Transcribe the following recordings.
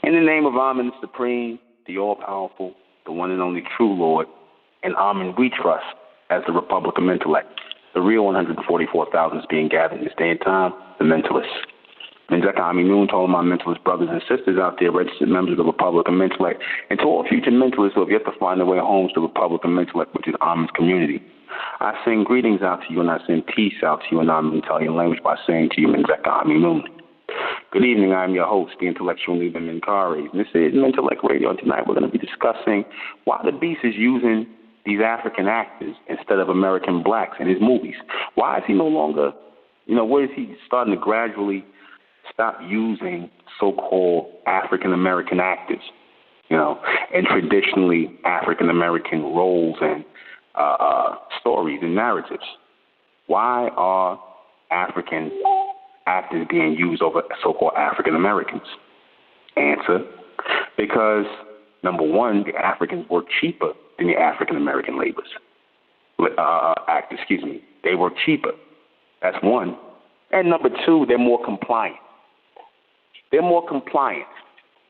In the name of Amen the Supreme, the All-Powerful, the one and only true Lord, and Amen we trust as the Republic of Mentellect, the real 144,000 is being gathered in this day and time, the Mentalists. Menzeka Aminun to all my mentalist brothers and sisters out there, registered members of the Republic of Mentellect, and to all future mentalists who have yet to find their way home to the Republic of Mentellect, which is Amen's community. I send greetings out to you, and I send peace out to you in Amen Italian language by saying to you, Menzeka Aminun. Good evening, I'm your host, the intellectual leader, Minkari. This is Mentellect Radio, and tonight we're going to be discussing why the Beast is using these African actors instead of American blacks in his movies. Why is he no longer, where is he starting to gradually stop using so-called African-American actors, and traditionally African-American roles and stories and narratives? Why are African actors being used over so-called African-Americans? Answer, because, number one, the Africans work cheaper than the African-American actors. They work cheaper. That's one. And number two, they're more compliant. They're more compliant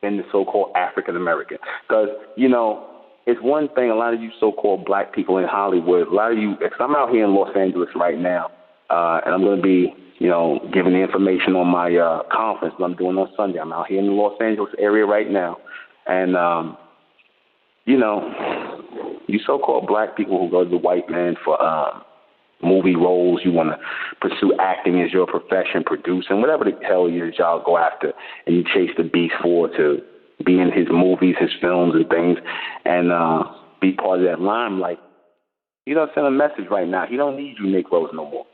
than the so-called African-American. Because, it's one thing, a lot of you so-called black people in Hollywood, a lot of you, because I'm out here in Los Angeles right now, and I'm going to be, giving the information on my conference that I'm doing on Sunday. I'm out here in the Los Angeles area right now. And, you so-called black people who go to the white man for movie roles, you want to pursue acting as your profession, producing, whatever the hell it is y'all go after, and you chase the Beast for to be in his movies, his films and things, and be part of that limelight. He don't send a message right now. He don't need you Negroes no more.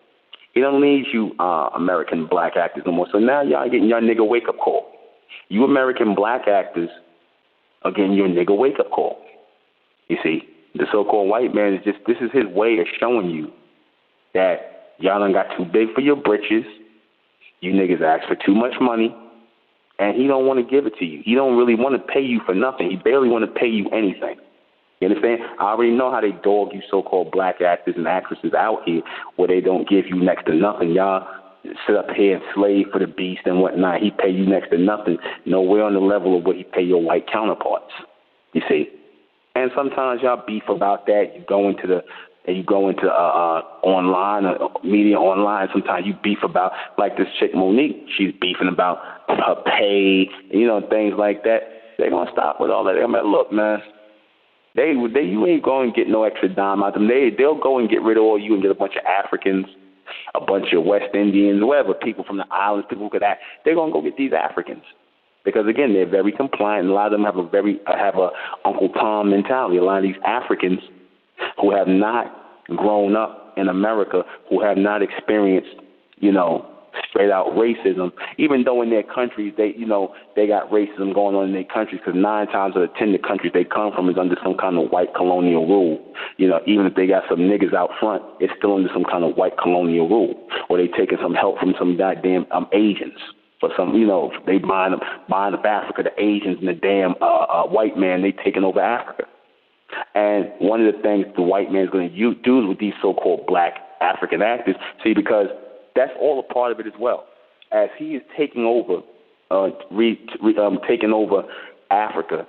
He don't need you American black actors no more. So now y'all getting your nigga wake-up call. You American black actors are getting your nigga wake-up call. You see, the so-called white man is this is his way of showing you that y'all done got too big for your britches. You niggas ask for too much money, and he don't want to give it to you. He don't really want to pay you for nothing. He barely want to pay you anything. You understand? I already know how they dog you so-called black actors and actresses out here where they don't give you next to nothing. Y'all sit up here and slave for the Beast and whatnot. He pay you next to nothing. Nowhere on the level of what he pay your white counterparts. You see? And sometimes y'all beef about that. You go into online, media online. Sometimes you beef about, like this chick Monique, she's beefing about her pay, things like that. They're going to stop with all that. They're going to look, man, you ain't going to get no extra dime out of them. They'll go and get rid of all you and get a bunch of Africans, a bunch of West Indians, whatever, people from the islands, people who could act. They're going to go get these Africans. Because, again, they're very compliant. A lot of them have a Uncle Tom mentality. A lot of these Africans who have not grown up in America, who have not experienced, straight out racism, even though in their countries they got racism going on in their countries, because 9 times out of 10 the countries they come from is under some kind of white colonial rule. Even if they got some niggas out front, it's still under some kind of white colonial rule, or they taking some help from some goddamn Asians. For some, they buying up Africa, the Asians and the damn white man, they taking over Africa. And one of the things the white man is going to do with these so-called black African actors, because that's all a part of it as well. As he is taking over, taking over Africa,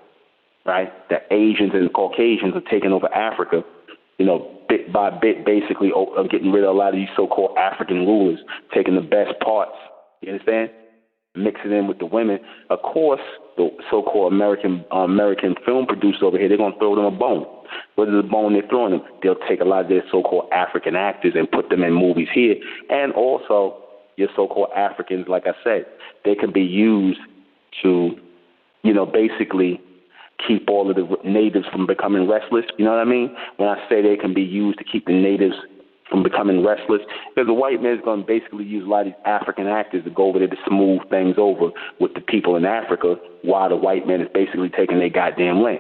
right? The Asians and the Caucasians are taking over Africa, bit by bit, basically getting rid of a lot of these so-called African rulers, taking the best parts. You understand? Mix it in with the women. Of course, the so-called American film producers over here, they're going to throw them a bone. What is the bone they're throwing them? They'll take a lot of their so-called African actors and put them in movies here. And also, your so-called Africans, like I said, they can be used to, basically keep all of the natives from becoming restless. You know what I mean? When I say they can be used to keep the natives from becoming restless, because the white man is going to basically use a lot of these African actors to go over there to smooth things over with the people in Africa, while the white man is basically taking their goddamn land.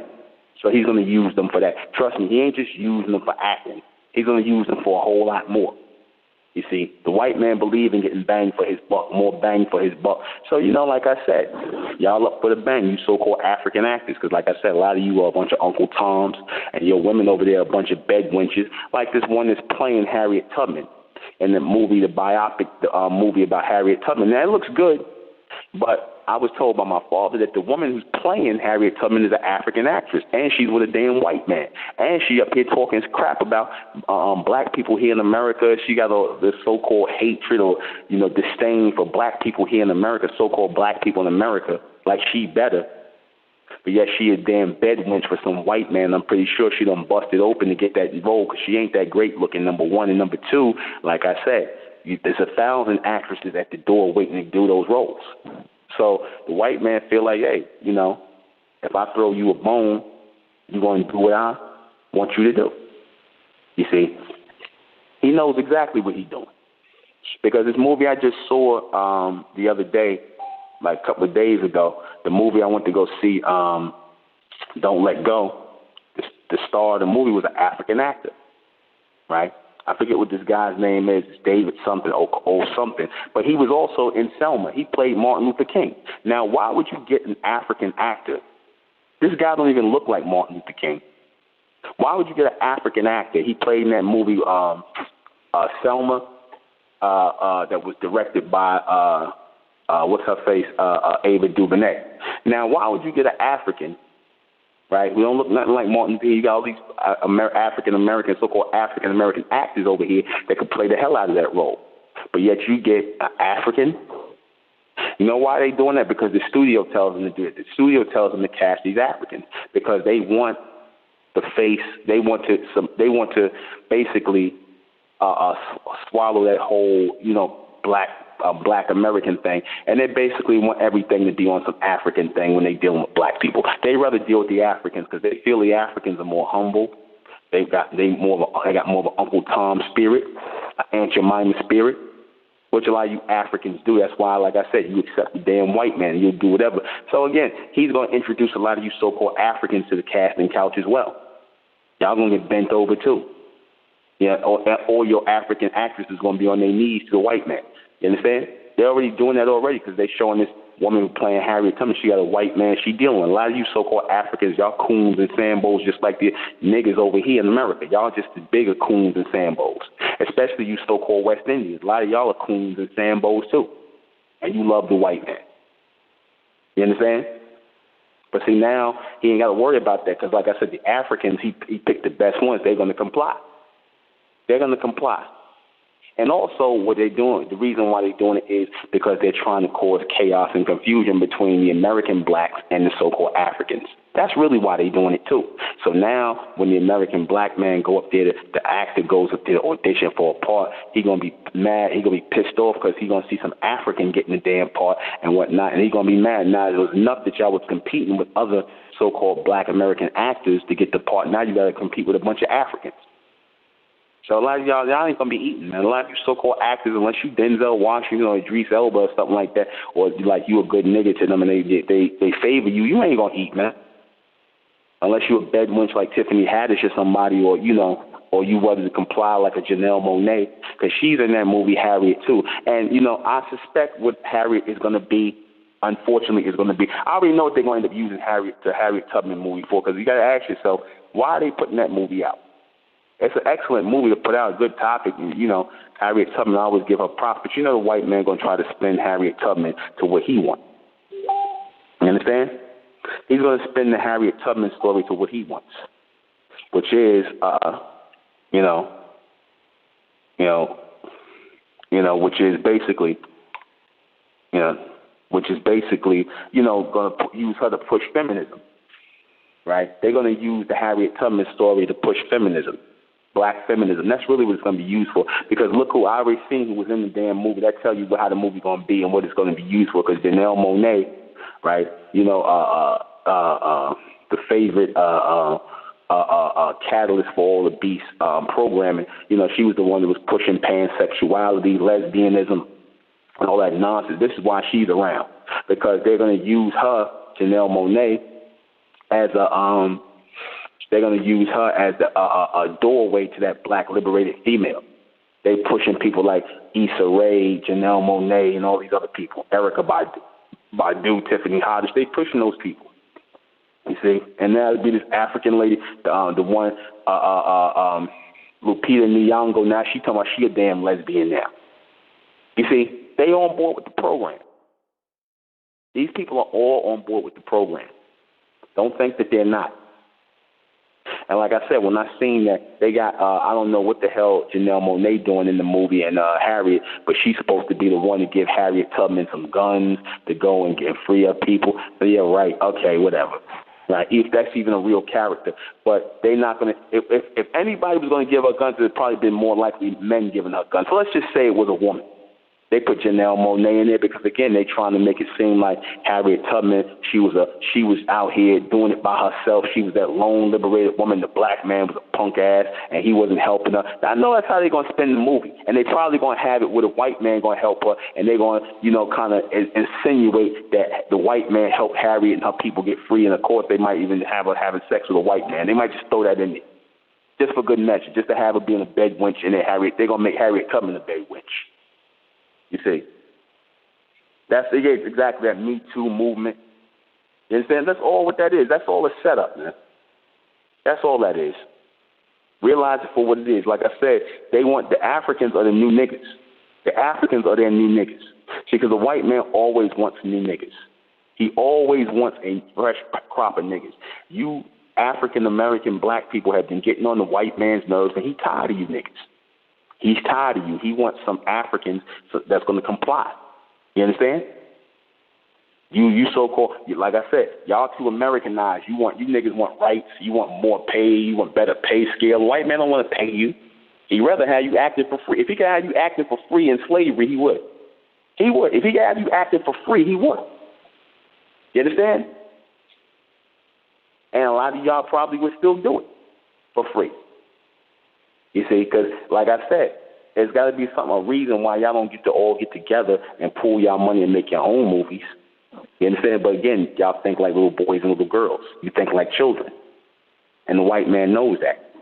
So he's going to use them for that. Trust me, he ain't just using them for acting. He's going to use them for a whole lot more. You see, the white man believe in getting bang for his buck, more bang for his buck. So, like I said, y'all up for the bang, you so-called African actors, because like I said, a lot of you are a bunch of Uncle Toms, and your women over there are a bunch of bed wenches, like this one that's playing Harriet Tubman in the movie, the biopic movie about Harriet Tubman. Now, it looks good, but I was told by my father that the woman who's playing Harriet Tubman is an African actress, and she's with a damn white man. And she up here talking crap about black people here in America. She got this so-called hatred or, disdain for black people here in America, so-called black people in America, like she better. But yet she a damn bed wench for some white man. I'm pretty sure she done busted open to get that role because she ain't that great looking, number one. And number two, like I said, there's 1,000 actresses at the door waiting to do those roles. So the white man feel like, hey, if I throw you a bone, you're going to do what I want you to do. You see, he knows exactly what he's doing. Because this movie I just saw the other day, like a couple of days ago, the movie I went to go see, Don't Let Go, the star of the movie was an African actor, right? I forget what this guy's name is, David something or something, but he was also in Selma. He played Martin Luther King. Now, why would you get an African actor? This guy don't even look like Martin Luther King. Why would you get an African actor? He played in that movie Selma that was directed by what's her face, Ava DuVernay. Now, why would you get an African? Right, we don't look nothing like Martin Luther King. You got all these African American, so-called African American actors over here that could play the hell out of that role, but yet you get an African. You know why they doing that? Because the studio tells them to do it. The studio tells them to cast these Africans because they want the face. They want to basically swallow that whole black American thing, and they basically want everything to be on some African thing when they dealing with black people. They rather deal with the Africans because they feel the Africans are more humble. They got more of an Uncle Tom spirit, an Aunt Jemima spirit, which a lot of you Africans do. That's why, like I said, you accept the damn white man and you'll do whatever. So again, he's going to introduce a lot of you so-called Africans to the casting couch as well. Y'all going to get bent over too. Yeah, all your African actresses going to be on their knees to the white man. You understand? They're already doing that already because they're showing this woman playing Harriet Tubman. She got a white man she dealing with. A lot of you so-called Africans, y'all coons and sambos just like the niggas over here in America. Y'all just the bigger coons and sambos, especially you so-called West Indians. A lot of y'all are coons and sambos too, and you love the white man. You understand? But see, now he ain't got to worry about that because, like I said, the Africans, he picked the best ones. They're going to comply. They're going to comply. And also what they're doing, the reason why they're doing it is because they're trying to cause chaos and confusion between the American blacks and the so-called Africans. That's really why they're doing it too. So now when the American black man go up there, the actor goes up there to audition for a part, he's going to be mad, he's going to be pissed off because he's going to see some African getting the damn part and whatnot, and he's going to be mad. Now it was enough that y'all was competing with other so-called black American actors to get the part. Now you got to compete with a bunch of Africans. So a lot of y'all ain't going to be eating, man. A lot of you so-called actors, unless you Denzel Washington or Idris Elba or something like that, or like you a good nigga to them and they favor you, you ain't going to eat, man. Unless you a bed wench like Tiffany Haddish or somebody, or, or you wanted to comply like a Janelle Monáe, because she's in that movie Harriet too. And, I suspect what Harriet is going to be, unfortunately, is going to be, I already know what they're going to end up using the Harriet Tubman movie for, because you got to ask yourself, why are they putting that movie out? It's an excellent movie to put out, a good topic. And, Harriet Tubman, I always give her props. But the white man going to try to spin Harriet Tubman to what he wants. You understand? He's going to spin the Harriet Tubman story to what he wants, which is, which is basically, going to use her to push feminism, right? They're going to use the Harriet Tubman story to push feminism. Black feminism. That's really what it's going to be used for. Because look who I already seen who was in the damn movie. That tell you how the movie's going to be and what it's going to be used for. Because Janelle Monáe, right? The favorite catalyst for all the beast programming. She was the one that was pushing pansexuality, lesbianism, and all that nonsense. This is why she's around. Because they're going to use her, Janelle Monáe, as a they're going to use her as a doorway to that black liberated female. They pushing people like Issa Rae, Janelle Monáe, and all these other people. Erykah Badu, Tiffany Haddish. They pushing those people. You see, and now it'd be this African lady, the one, Lupita Nyong'o. Now she talking about she a damn lesbian now. You see, they on board with the program. These people are all on board with the program. Don't think that they're not. And like I said, when I seen that, they got, I don't know what the hell Janelle Monáe doing in the movie and Harriet, but she's supposed to be the one to give Harriet Tubman some guns to go and get free up people. So yeah, right, okay, whatever. Right, if that's even a real character. But they're not going to, if anybody was going to give her guns, it would probably been more likely men giving her guns. So let's just say it was a woman. They put Janelle Monáe in there because, again, they're trying to make it seem like Harriet Tubman, she was out here doing it by herself. She was that lone liberated woman. The black man was a punk ass, and he wasn't helping her. Now, I know that's how they're going to spend the movie, and they probably going to have it with a white man going to help her, and they're going to, kind of insinuate that the white man helped Harriet and her people get free, and, of course, they might even have her having sex with a white man. They might just throw that in there just for good measure, just to have her being a bed wench, and then they're going to make Harriet Tubman a bed wench. You see, that's exactly that Me Too movement. You understand? That's all what that is. That's all a setup, man. That's all that is. Realize it for what it is. Like I said, they want the Africans are the new niggas. The Africans are their new niggas. See, because the white man always wants new niggas. He always wants a fresh crop of niggas. You African-American black people have been getting on the white man's nerves, and he's tired of you niggas. He's tired of you. He wants some Africans that's going to comply. You understand? You so-called, like I said, y'all too Americanized. You niggas want rights. You want more pay. You want better pay scale. The white man don't want to pay you. He'd rather have you acting for free. If he could have you acting for free in slavery, he would. He would. If he could have you acting for free, he would. You understand? And a lot of y'all probably would still do it for free. You see, because like I said, there's got to be a reason why y'all don't get to all get together and pool y'all money and make your own movies. You understand? But again, y'all think like little boys and little girls. You think like children. And the white man knows that.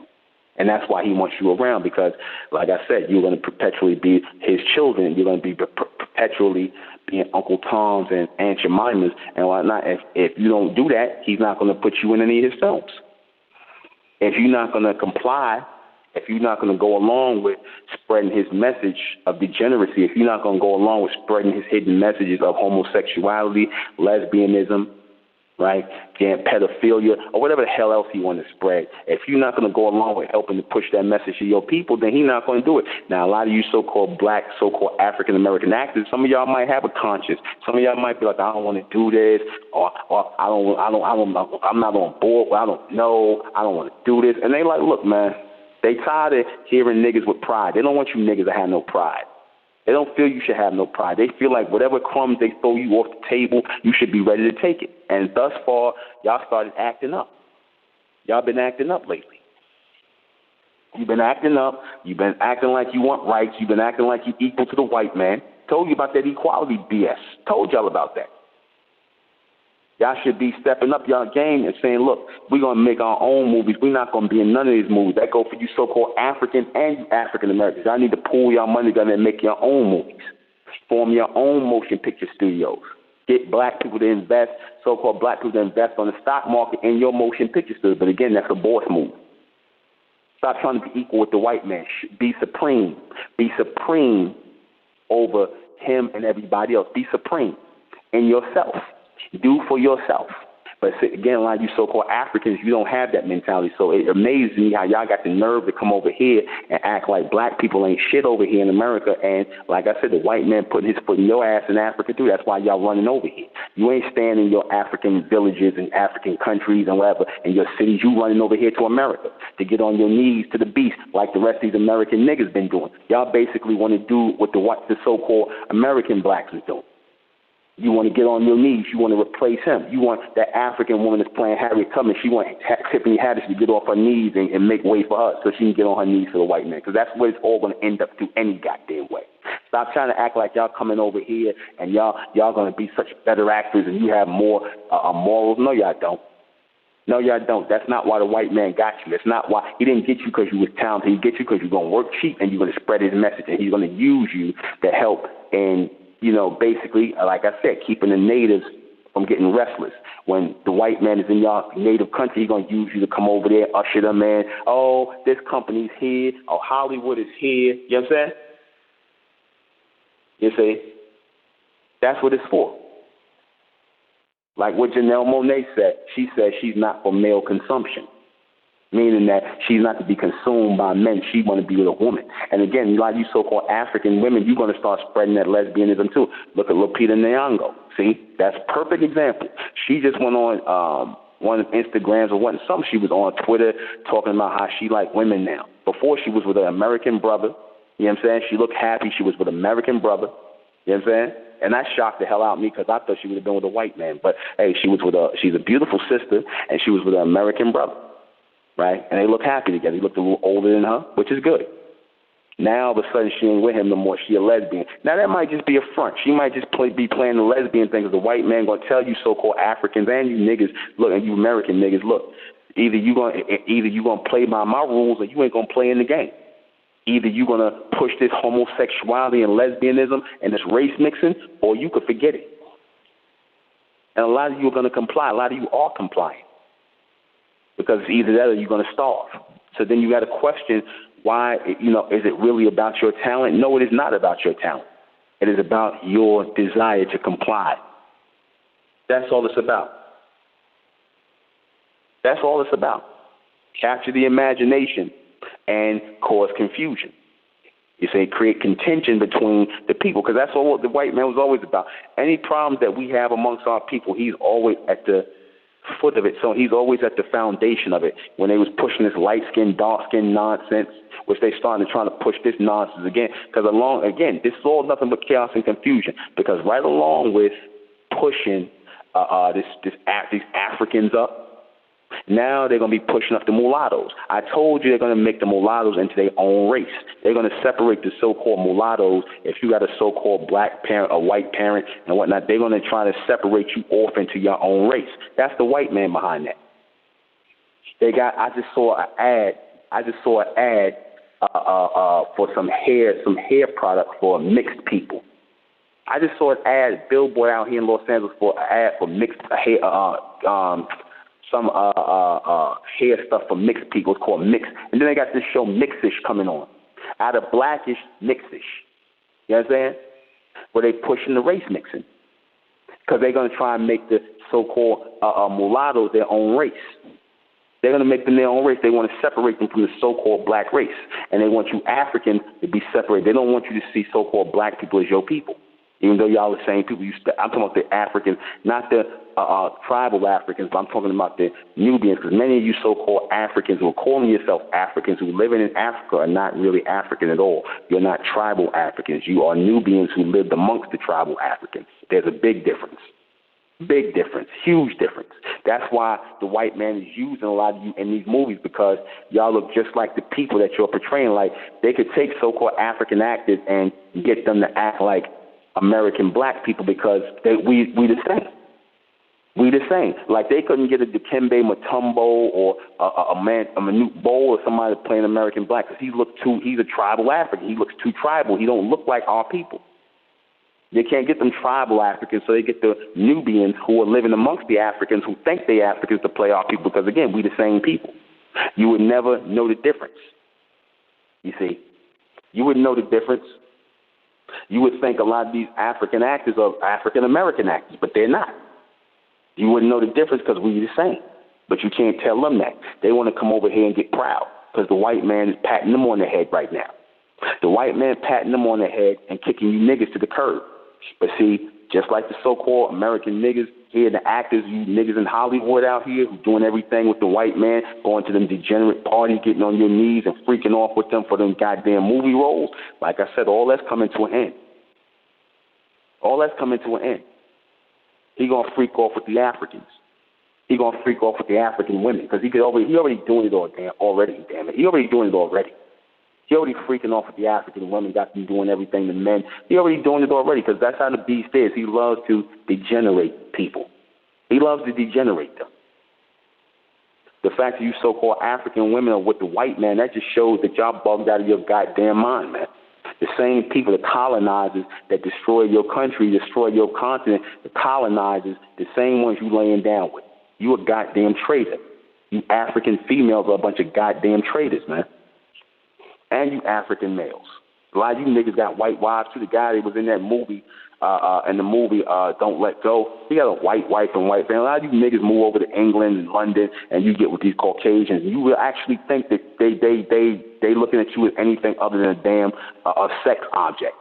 And that's why he wants you around because, like I said, you're going to perpetually be his children. You're going to be perpetually being Uncle Tom's and Aunt Jemima's and whatnot. If you don't do that, he's not going to put you in any of his films. If you're not going to comply, if you're not going to go along with spreading his message of degeneracy, if you're not going to go along with spreading his hidden messages of homosexuality, lesbianism, right, pedophilia, or whatever the hell else he want to spread, if you're not going to go along with helping to push that message to your people, then he's not going to do it. Now, a lot of you so-called black, so-called African-American actors, some of y'all might have a conscience. Some of y'all might be like, I don't want to do this, or I'm not on board, I don't know, I don't want to do this. And they like, look, man, they tired of hearing niggas with pride. They don't want you niggas to have no pride. They don't feel you should have no pride. They feel like whatever crumbs they throw you off the table, you should be ready to take it. And thus far, y'all started acting up. Y'all been acting up lately. You've been acting up. You've been acting like you want rights. You've been acting like you equal to the white man. Told you about that equality BS. Told y'all about that. Y'all should be stepping up y'all game and saying, look, we're going to make our own movies. We're not going to be in none of these movies. That go for you so-called African and you African-Americans. Y'all need to pool your money together and make your own movies. Form your own motion picture studios. Get black people to invest, so-called black people to invest on the stock market in your motion picture studio. But again, that's a boss move. Stop trying to be equal with the white man. Be supreme. Be supreme over him and everybody else. Be supreme in yourself. Do for yourself. But again, a lot of you so-called Africans, you don't have that mentality. So it amazes me how y'all got the nerve to come over here and act like black people ain't shit over here in America. And like I said, the white man putting his foot in your ass in Africa too. That's why y'all running over here. You ain't staying in your African villages and African countries and whatever, in your cities. You running over here to America to get on your knees to the beast like the rest of these American niggas been doing. Y'all basically want to do what the so-called American blacks is doing. You want to get on your knees. You want to replace him. You want that African woman that's playing Harriet Tubman. She wants Tiffany Haddish to get off her knees and make way for her so she can get on her knees for the white man. Because that's what it's all going to end up to any goddamn way. Stop trying to act like y'all coming over here and y'all going to be such better actors and you have more morals. No, y'all don't. No, y'all don't. That's not why the white man got you. That's not why. He didn't get you because you was talented. He get you because you're going to work cheap and you're going to spread his message, and he's going to use you to help in, basically, like I said, keeping the natives from getting restless. When the white man is in your native country, he's going to use you to come over there, usher them in. Oh, this company's here. Oh, Hollywood is here. You know what I'm saying? You see? That's what it's for. Like what Janelle Monáe said, she said she's not for male consumption, meaning that she's not to be consumed by men. She want to be with a woman. And again, a lot of you so-called African women, you're going to start spreading that lesbianism too. Look at Lupita Nyong'o. See, that's a perfect example. She just went on one of Instagrams or what, some she was on Twitter talking about how she like women now. Before she was with an American brother. You know what I'm saying? She looked happy. She was with an American brother. You know what I'm saying? And that shocked the hell out of me because I thought she would have been with a white man. But, hey, she's a beautiful sister, and she was with an American brother, right? And they look happy together. He looked a little older than her, which is good. Now, all of a sudden, she ain't with him no more. She a lesbian. Now, that might just be a front. She might just be playing the lesbian thing because the white man going to tell you so-called Africans and you niggas, look, and you American niggas, look, either you gonna play by my rules or you ain't going to play in the game. Either you're going to push this homosexuality and lesbianism and this race mixing, or you could forget it. And a lot of you are going to comply. A lot of you are complying. Because it's either that or you're going to starve. So then you got to question why, is it really about your talent? No, it is not about your talent. It is about your desire to comply. That's all it's about. That's all it's about. Capture the imagination and cause confusion. You say create contention between the people, because that's all the white man was always about. Any problems that we have amongst our people, he's always at the foot of it. So he's always at the foundation of it. When they was pushing this light-skinned, dark-skinned nonsense, which they started trying to push this nonsense again, because this is all nothing but chaos and confusion. Because right along with pushing these Africans up, now they're going to be pushing up the mulattoes. I told you they're going to make the mulattoes into their own race. They're going to separate the so-called mulattoes. If you got a so-called black parent, a white parent, and whatnot, they're going to try to separate you off into your own race. That's the white man behind that. I just saw an ad for some hair product for mixed people. I just saw an ad, billboard out here in Los Angeles for an ad for mixed hair. Some hair stuff for mixed people. It's called Mix. And then they got this show Mixish coming on. Out of Blackish, Mixish. You know what I'm saying? Where they pushing the race mixing. Because they're going to try and make the so-called mulattoes their own race. They're going to make them their own race. They want to separate them from the so-called black race. And they want you Africans to be separated. They don't want you to see so-called black people as your people. Even though y'all the same people. I'm talking about the Africans, not the tribal Africans, but I'm talking about the Nubians, because many of you so-called Africans who are calling yourself Africans who live in Africa are not really African at all. You're not tribal Africans. You are Nubians who lived amongst the tribal Africans. There's a big difference. Big difference. Huge difference. That's why the white man is using a lot of you in these movies, because y'all look just like the people that you're portraying. Like, they could take so-called African actors and get them to act like American black people, because we the same. We the same. Like, they couldn't get a Dikembe Mutombo or a Manute Bol or somebody playing American black, because he's a tribal African. He looks too tribal. He don't look like our people. They can't get them tribal Africans, so they get the Nubians who are living amongst the Africans who think they're Africans to play our people, because, again, we the same people. You would never know the difference. You see? You wouldn't know the difference. You would think a lot of these African actors are African-American actors, but they're not. You wouldn't know the difference because we're the same. But you can't tell them that. They want to come over here and get proud because the white man is patting them on the head right now. The white man patting them on the head and kicking you niggas to the curb. But see, just like the so-called American niggas here, the actors, you niggas in Hollywood out here who doing everything with the white man, going to them degenerate parties, getting on your knees and freaking off with them for them goddamn movie roles. Like I said, all that's coming to an end. All that's coming to an end. He gonna freak off with the Africans. He gonna freak off with the African women because he already doing it already. Damn it, he already doing it already. He already freaking off with the African women, got them doing everything to men. He already doing it already because that's how the beast is. He loves to degenerate people. He loves to degenerate them. The fact that you so-called African women are with the white man, that just shows that y'all bugged out of your goddamn mind, man. The same people, the colonizers that destroy your country, destroy your continent, the colonizers, the same ones you laying down with. You a goddamn traitor. You African females are a bunch of goddamn traitors, man. And you African males. A lot of you niggas got white wives too. The guy that was in that movie, Don't Let Go, he got a white wife and white family. A lot of you niggas move over to England and London, and you get with these Caucasians. You will actually think that they looking at you as anything other than a damn a sex object,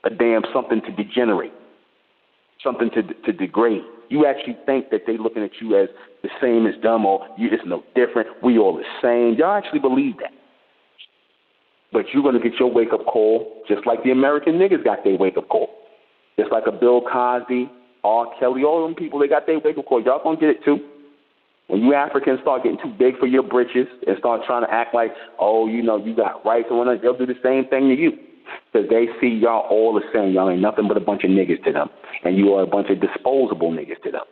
a damn something to degenerate, something to degrade. You actually think that they looking at you as the same as them, or you just no different. We all the same. Y'all actually believe that. But you're going to get your wake-up call just like the American niggas got their wake-up call. Just like a Bill Cosby, R. Kelly, all them people, they got their wake-up call. Y'all going to get it too. When you Africans start getting too big for your britches and start trying to act like, oh, you know, you got rights and whatnot, they'll do the same thing to you. Because they see y'all all the same. Y'all ain't nothing but a bunch of niggas to them. And you are a bunch of disposable niggas to them.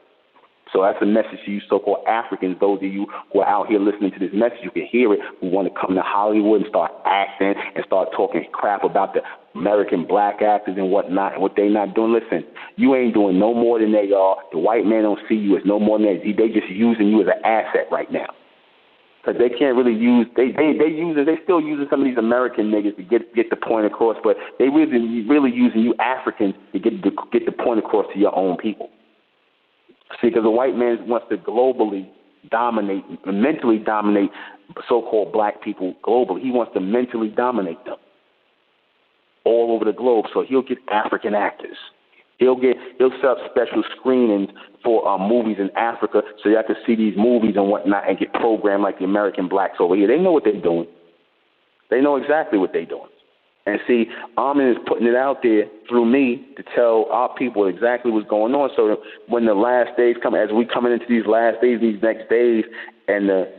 So that's a message to you so-called Africans, those of you who are out here listening to this message, you can hear it, who want to come to Hollywood and start acting and start talking crap about the American black actors and whatnot and what they not doing. Listen, you ain't doing no more than they are. The white man don't see you as no more than they just using you as an asset right now. Because they can't really use, they still using some of these American niggas to get the point across, but they really using you Africans to get the point across to your own people. See, because the white man wants to globally dominate, mentally dominate so-called black people globally. He wants to mentally dominate them all over the globe. So he'll get African actors. He'll set up special screenings for movies in Africa so y'all can see these movies and whatnot and get programmed like the American blacks over here. They know what they're doing. They know exactly what they're doing. And see, Armin is putting it out there through me to tell our people exactly what's going on. So that when the last days come, as we coming into these last days, these next days, and the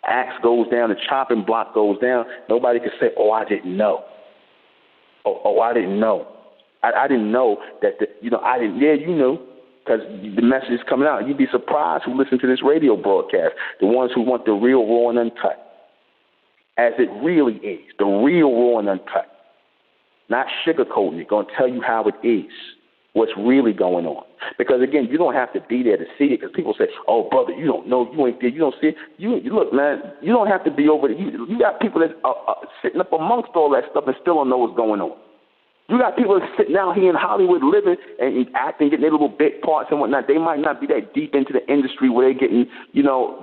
axe goes down, the chopping block goes down, nobody can say, "Oh, I didn't know." Oh, I didn't know. I didn't know that. I didn't. Yeah, you knew, because the message is coming out. You'd be surprised who listen to this radio broadcast. The ones who want the real, raw, and uncut, as it really is, the real, raw, and uncut. Not sugarcoating it, going to tell you how it is, what's really going on. Because, again, you don't have to be there to see it, because people say, oh, brother, you don't know, you ain't there, you don't see it. You look, man, you don't have to be over there. You got people that are sitting up amongst all that stuff and still don't know what's going on. You got people that sitting out here in Hollywood living and acting, getting their little bit parts and whatnot. They might not be that deep into the industry where they're getting,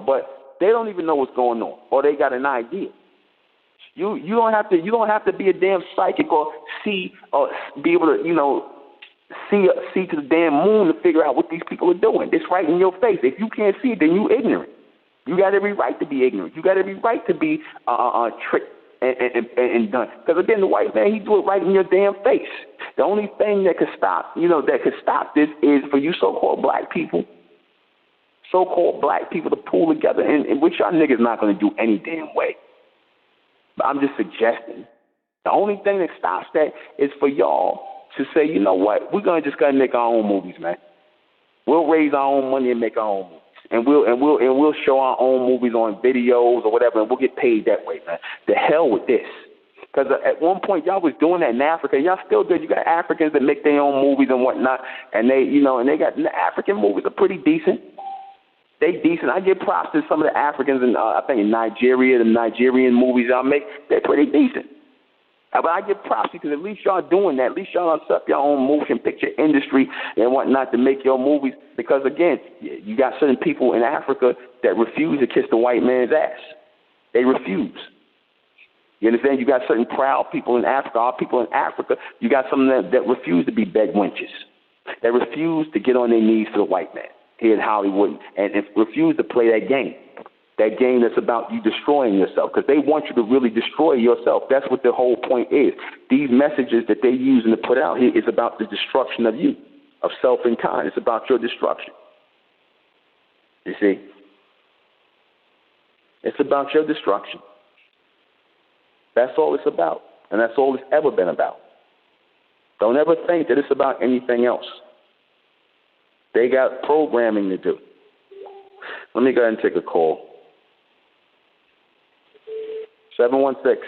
but they don't even know what's going on, or they got an idea. You don't have to be a damn psychic or see or be able to see to the damn moon to figure out what these people are doing. It's right in your face. If you can't see it, then you ignorant. You got every right to be ignorant. You got every right to be tricked and done. Because again, the white man, he do it right in your damn face. The only thing that could stop this is for you so-called black people to pull together, and which y'all niggas not going to do any damn way. I'm just suggesting. The only thing that stops that is for y'all to say, you know what, we're gonna make our own movies, man. We'll raise our own money and make our own movies, and we'll show our own movies on videos or whatever, and we'll get paid that way, man. The hell with this. Because at one point y'all was doing that in Africa, and y'all still do. You got Africans that make their own movies and whatnot, and they got the African movies are pretty decent. They decent. I give props to some of the Africans I think in Nigeria, the Nigerian movies y'all make, they're pretty decent. But I give props because at least y'all doing that. At least y'all done set up your own motion picture industry and whatnot to make your movies. Because again, you got certain people in Africa that refuse to kiss the white man's ass. They refuse. You understand? You got certain proud people in Africa, our people in Africa, you got some of them that refuse to be bed wenches. That refuse to get on their knees for the white man here in Hollywood, and refuse to play that game that's about you destroying yourself, because they want you to really destroy yourself. That's what the whole point is. These messages that they're using to put out here is about the destruction of you, of self and kind. It's about your destruction. You see? It's about your destruction. That's all it's about, and that's all it's ever been about. Don't ever think that it's about anything else. They got programming to do. Let me go ahead and take a call. 716.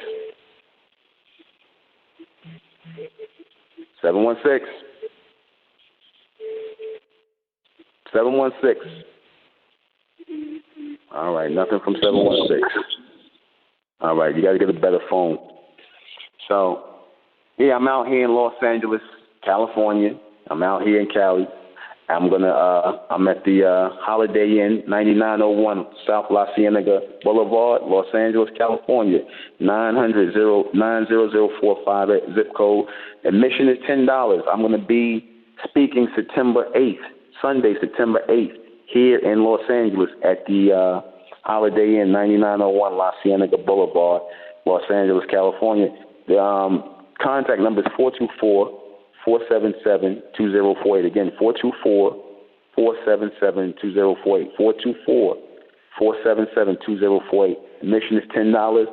716. 716. All right, nothing from 716. All right, you got to get a better phone. So, yeah, I'm out here in Los Angeles, California. I'm out here in Cali. I'm at the Holiday Inn, 9901 South La Cienega Boulevard, Los Angeles, California, 90045 zip code. Admission is $10. I'm going to be speaking September 8th, Sunday, September 8th, here in Los Angeles at the Holiday Inn, 9901 La Cienega Boulevard, Los Angeles, California. The contact number is 424-477-2048. Again, 424-477-2048. 424-477-2048. Admission is $10.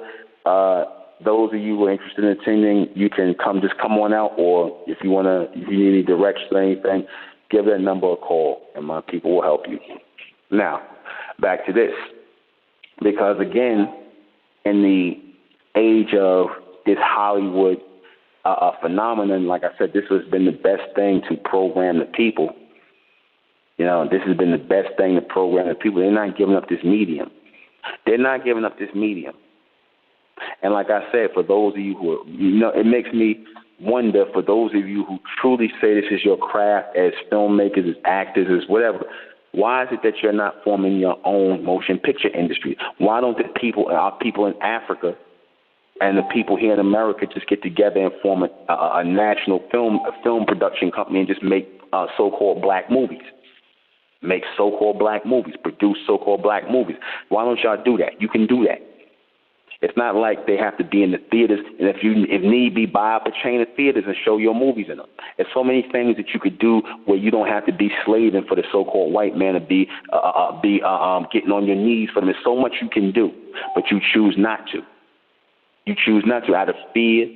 Those of you who are interested in attending, you can come on out, or if you need any directions or anything, give that number a call, and my people will help you. Now, back to this, because again, in the age of this Hollywood phenomenon, like I said, this has been the best thing to program the people. You know, this has been the best thing to program the people. They're not giving up this medium. And like I said, for those of you who are, it makes me wonder, for those of you who truly say this is your craft as filmmakers, as actors, as whatever, why is it that you're not forming your own motion picture industry? Why don't our people in Africa and the people here in America just get together and form a national film production company and just make so-called black movies? Make so-called black movies, produce so-called black movies. Why don't y'all do that? You can do that. It's not like they have to be in the theaters, and if need be, buy up a chain of theaters and show your movies in them. There's so many things that you could do where you don't have to be slaving for the so-called white man to be getting on your knees for them. There's so much you can do, but you choose not to. You choose not to out of fear,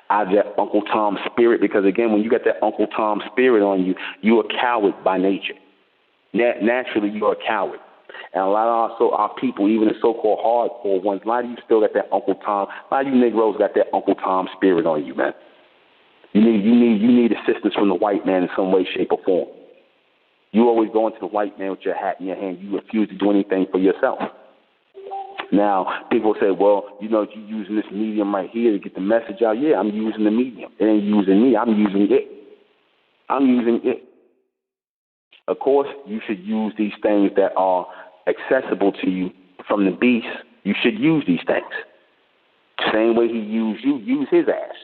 out of that Uncle Tom spirit, because, again, when you got that Uncle Tom spirit on you, you're a coward by nature. Naturally, you're a coward. And a lot of our people, even the so-called hardcore ones, a lot of you still got that Uncle Tom. A lot of you Negroes got that Uncle Tom spirit on you, man. You need assistance from the white man in some way, shape, or form. You always go into the white man with your hat in your hand. You refuse to do anything for yourself. Now, people say, well, you're using this medium right here to get the message out. Yeah, I'm using the medium. It ain't using me. I'm using it. Of course, you should use these things that are accessible to you from the beast. You should use these things. Same way he used you, use his ass.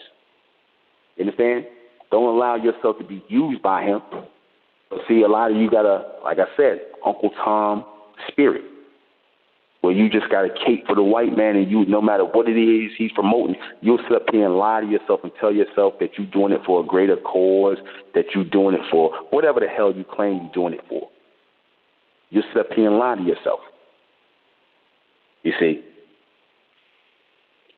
You understand? Don't allow yourself to be used by him. But see, a lot of you got like I said, Uncle Tom spirit, where you just got to cape for the white man, and you, no matter what it is he's promoting, you'll sit up here and lie to yourself and tell yourself that you're doing it for a greater cause, that you're doing it for whatever the hell you claim you're doing it for. You'll sit up here and lie to yourself. You see?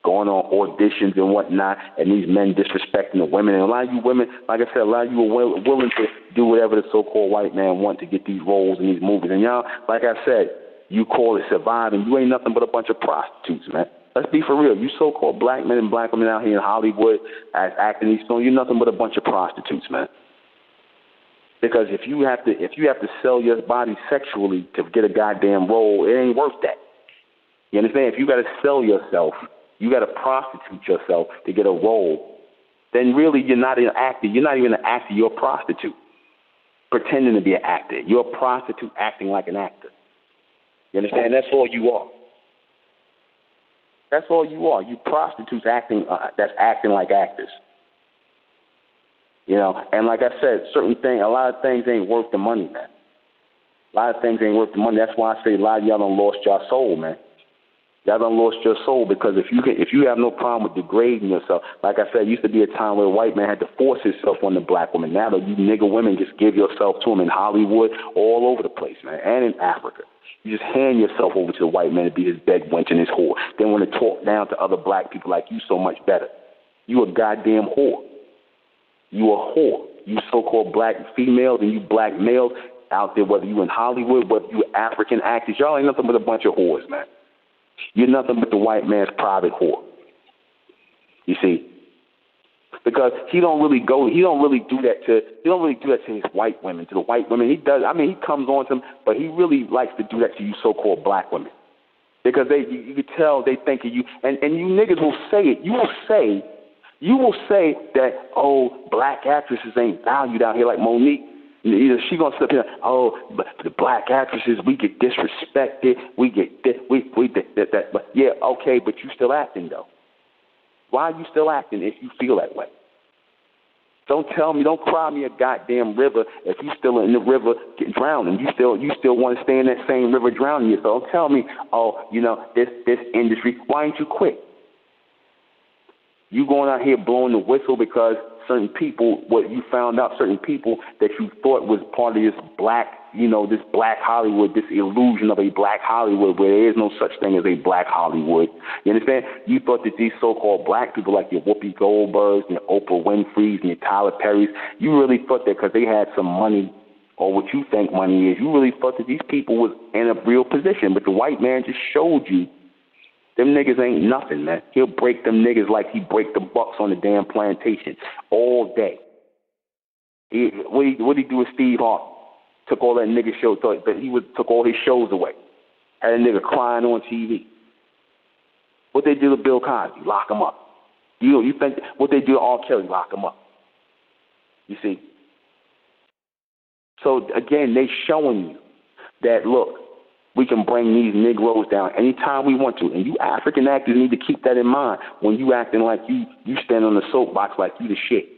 Going on auditions and whatnot, and these men disrespecting the women. And a lot of you women, like I said, a lot of you are willing to do whatever the so-called white man want to get these roles in these movies. And y'all, like I said, you call it surviving. You ain't nothing but a bunch of prostitutes, man. Let's be for real. You so-called black men and black women out here in Hollywood as acting these films, you're nothing but a bunch of prostitutes, man. Because if you have to sell your body sexually to get a goddamn role, it ain't worth that. You understand? If you got to sell yourself, you got to prostitute yourself to get a role, then really you're not an actor. You're not even an actor. You're a prostitute pretending to be an actor. You're a prostitute acting like an actor. You understand? That's all you are. That's all you are. You prostitutes acting that's acting like actors. You know, and like I said, a lot of things ain't worth the money, man. A lot of things ain't worth the money. That's why I say a lot of y'all done lost your soul, man. Y'all done lost your soul, because if you have no problem with degrading yourself, like I said, it used to be a time where a white man had to force himself on the black woman. Now that you nigger women just give yourself to him in Hollywood, all over the place, man, and in Africa. You just hand yourself over to the white man to be his bed wench and his whore. Then want to talk down to other black people like you so much better. You a goddamn whore. You a whore. You so-called black females and you black males out there, whether you in Hollywood, whether you African actors, y'all ain't nothing but a bunch of whores, man. You're nothing but the white man's private whore. You see? Because he don't really do that to his white women, to the white women. He does, he comes on to them, but he really likes to do that to you so-called black women. Because you can tell they think of you, and you niggas will say it. You will say that, oh, black actresses ain't valued out here like Monique. Either she gonna sit here, oh, but the black actresses, we get disrespected, we get this, that. But yeah, okay, but you still acting though. Why are you still acting if you feel that way? Don't tell me, don't cry me a goddamn river if you still in the river getting drowning. You still want to stay in that same river drowning yourself. Don't tell me, oh, this industry. Why ain't you quit? You going out here blowing the whistle because certain people, certain people that you thought was part of this black, this black Hollywood, this illusion of a black Hollywood where there is no such thing as a black Hollywood. You understand? You thought that these so-called black people like your Whoopi Goldbergs and your Oprah Winfreys and your Tyler Perrys, you really thought that because they had some money or what you think money is, you really thought that these people was in a real position. But the white man just showed you them niggas ain't nothing, man. He'll break them niggas like he break the bucks on the damn plantation all day. What he do with Steve Harvey? Took all that nigga show, took all his shows away. Had a nigga crying on TV. What they do to Bill Cosby? Lock him up. You think what they do to R. Kelly? Lock him up. You see? So again, they showing you that, look, we can bring these Negroes down anytime we want to. And you African actors need to keep that in mind when you acting like you stand on the soapbox like you the shit.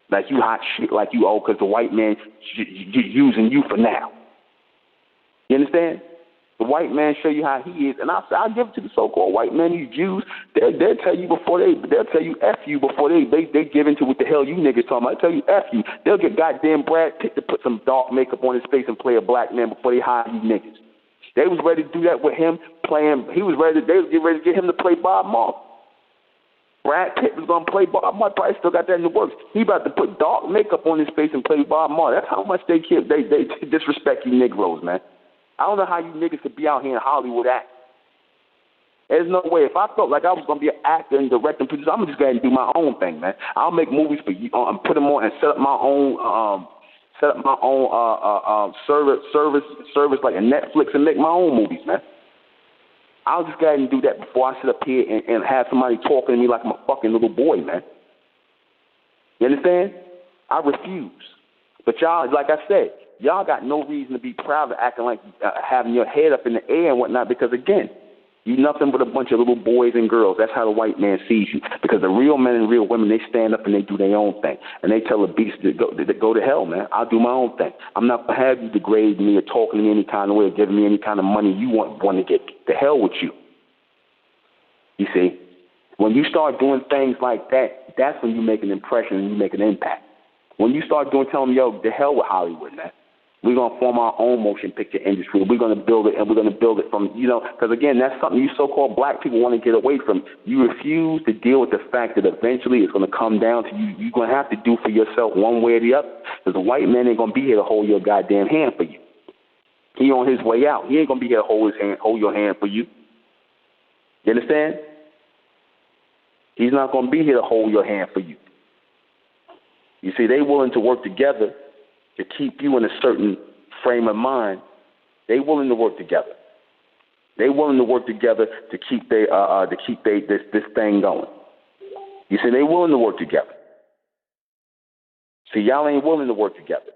Like you hot shit, like you because the white man using you for now. You understand? The white man show you how he is. And I'll give it to the so-called white men, these Jews. They'll tell you they'll tell you F you before they give into what the hell you niggas talking about. They'll tell you F you. They'll get goddamn Brad Pitt to put some dark makeup on his face and play a black man before they hire you niggas. They was ready to do that with him playing. They was getting ready to get him to play Bob Marley. Brad Pitt was going to play Bob Marley. Probably still got that in the works. He about to put dark makeup on his face and play Bob Marley. That's how much they disrespect you Negroes, man. I don't know how you niggas could be out here in Hollywood acting. There's no way. If I felt like I was going to be an actor and director and producer, I'm just going to do my own thing, man. I'll make movies for you and put them on and set up my own service like a Netflix and make my own movies, man. I'll just go ahead and do that before I sit up here and have somebody talking to me like I'm a fucking little boy, man. You understand? I refuse. But y'all, like I said, y'all got no reason to be proud of acting like having your head up in the air and whatnot because, again, you nothing but a bunch of little boys and girls. That's how the white man sees you. Because the real men and real women, they stand up and they do their own thing. And they tell the beast to go to hell, man. I'll do my own thing. I'm not going to have you degrade me or talking to me any kind of way or giving me any kind of money you want to get to hell with you. You see? When you start doing things like that, that's when you make an impression and you make an impact. When you start telling them, yo, the hell with Hollywood, man. We're going to form our own motion picture industry. We're going to build it, and we're going to build it from, because, again, that's something you so-called black people want to get away from. You refuse to deal with the fact that eventually it's going to come down to you. You're going to have to do for yourself one way or the other, because the white man ain't going to be here to hold your goddamn hand for you. He on his way out. He ain't going to be here to hold your hand for you. You understand? He's not going to be here to hold your hand for you. You see, they willing to work together to keep you in a certain frame of mind. They willing to work together. They willing to work together to keep this thing going. You see, they willing to work together. See, y'all ain't willing to work together.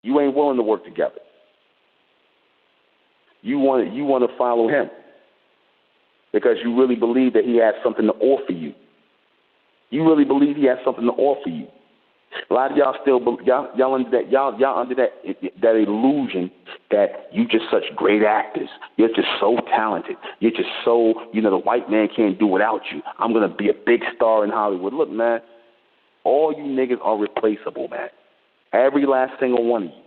You ain't willing to work together. You want to follow him because you really believe that he has something to offer you. You really believe he has something to offer you. A lot of y'all still y'all under that illusion that you just such great actors. You're just so talented. You're just so the white man can't do without you. I'm gonna be a big star in Hollywood. Look, man, all you niggas are replaceable, man. Every last single one of you.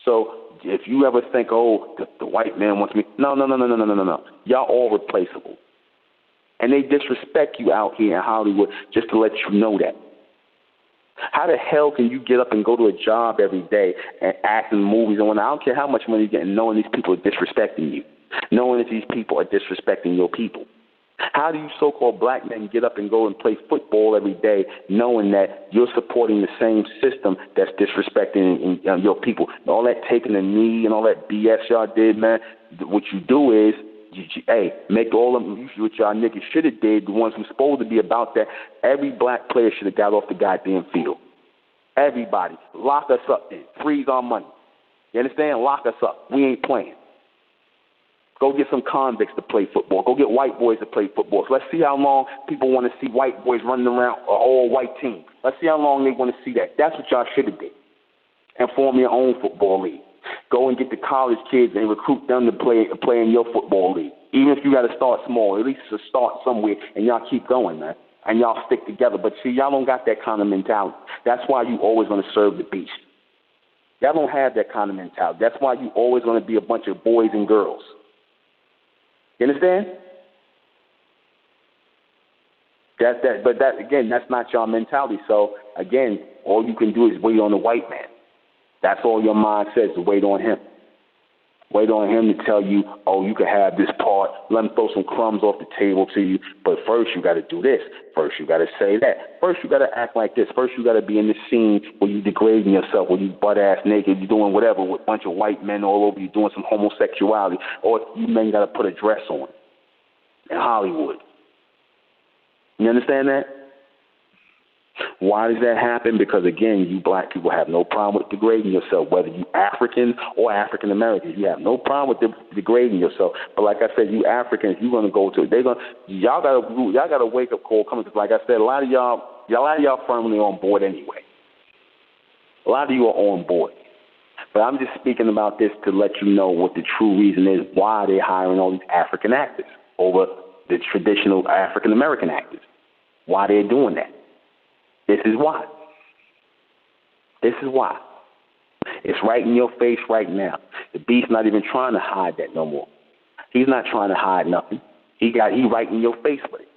So if you ever think, oh, the white man wants me, no. Y'all all replaceable, and they disrespect you out here in Hollywood just to let you know that. How the hell can you get up and go to a job every day and act in movies and whatnot? I don't care how much money you're getting, knowing these people are disrespecting you, knowing that these people are disrespecting your people. How do you so-called black men get up and go and play football every day knowing that you're supporting the same system that's disrespecting your people? And all that taking a knee and all that BS y'all did, man, what you do is, make all of them, what y'all niggas should have did, the ones who's supposed to be about that, every black player should have got off the goddamn field. Everybody. Lock us up then. Freeze our money. You understand? Lock us up. We ain't playing. Go get some convicts to play football. Go get white boys to play football. So let's see how long people want to see white boys running around an all-white team. Let's see how long they want to see that. That's what y'all should have did. And form your own football league. Go and get the college kids and recruit them to play in your football league. Even if you got to start small, at least to start somewhere, and y'all keep going, man. And y'all stick together. But see, y'all don't got that kind of mentality. That's why you always going to serve the beast. Y'all don't have that kind of mentality. That's why you always going to be a bunch of boys and girls. You understand? But again, that's not your mentality. So again, all you can do is wait on the white man. That's all your mind says, to wait on him. Wait on him to tell you, oh, you can have this part. Let him throw some crumbs off the table to you. But first you got to do this. First you got to say that. First you got to act like this. First you got to be in the scene where you degrading yourself, where you butt-ass naked, you doing whatever with a bunch of white men all over you, doing some homosexuality. Or you men got to put a dress on in Hollywood. You understand that? Why does that happen? Because, again, you black people have no problem with degrading yourself, whether you African or African Americans. You have no problem with degrading yourself. But like I said, you Africans, you're gonna go to y'all got a wake up call coming. Because like I said, a lot of y'all firmly on board anyway. A lot of you are on board. But I'm just speaking about this to let you know what the true reason is why they're hiring all these African actors over the traditional African American actors. Why they're doing that. This is why. This is why. It's right in your face right now. The beast's not even trying to hide that no more. He's not trying to hide nothing. He right in your face with it.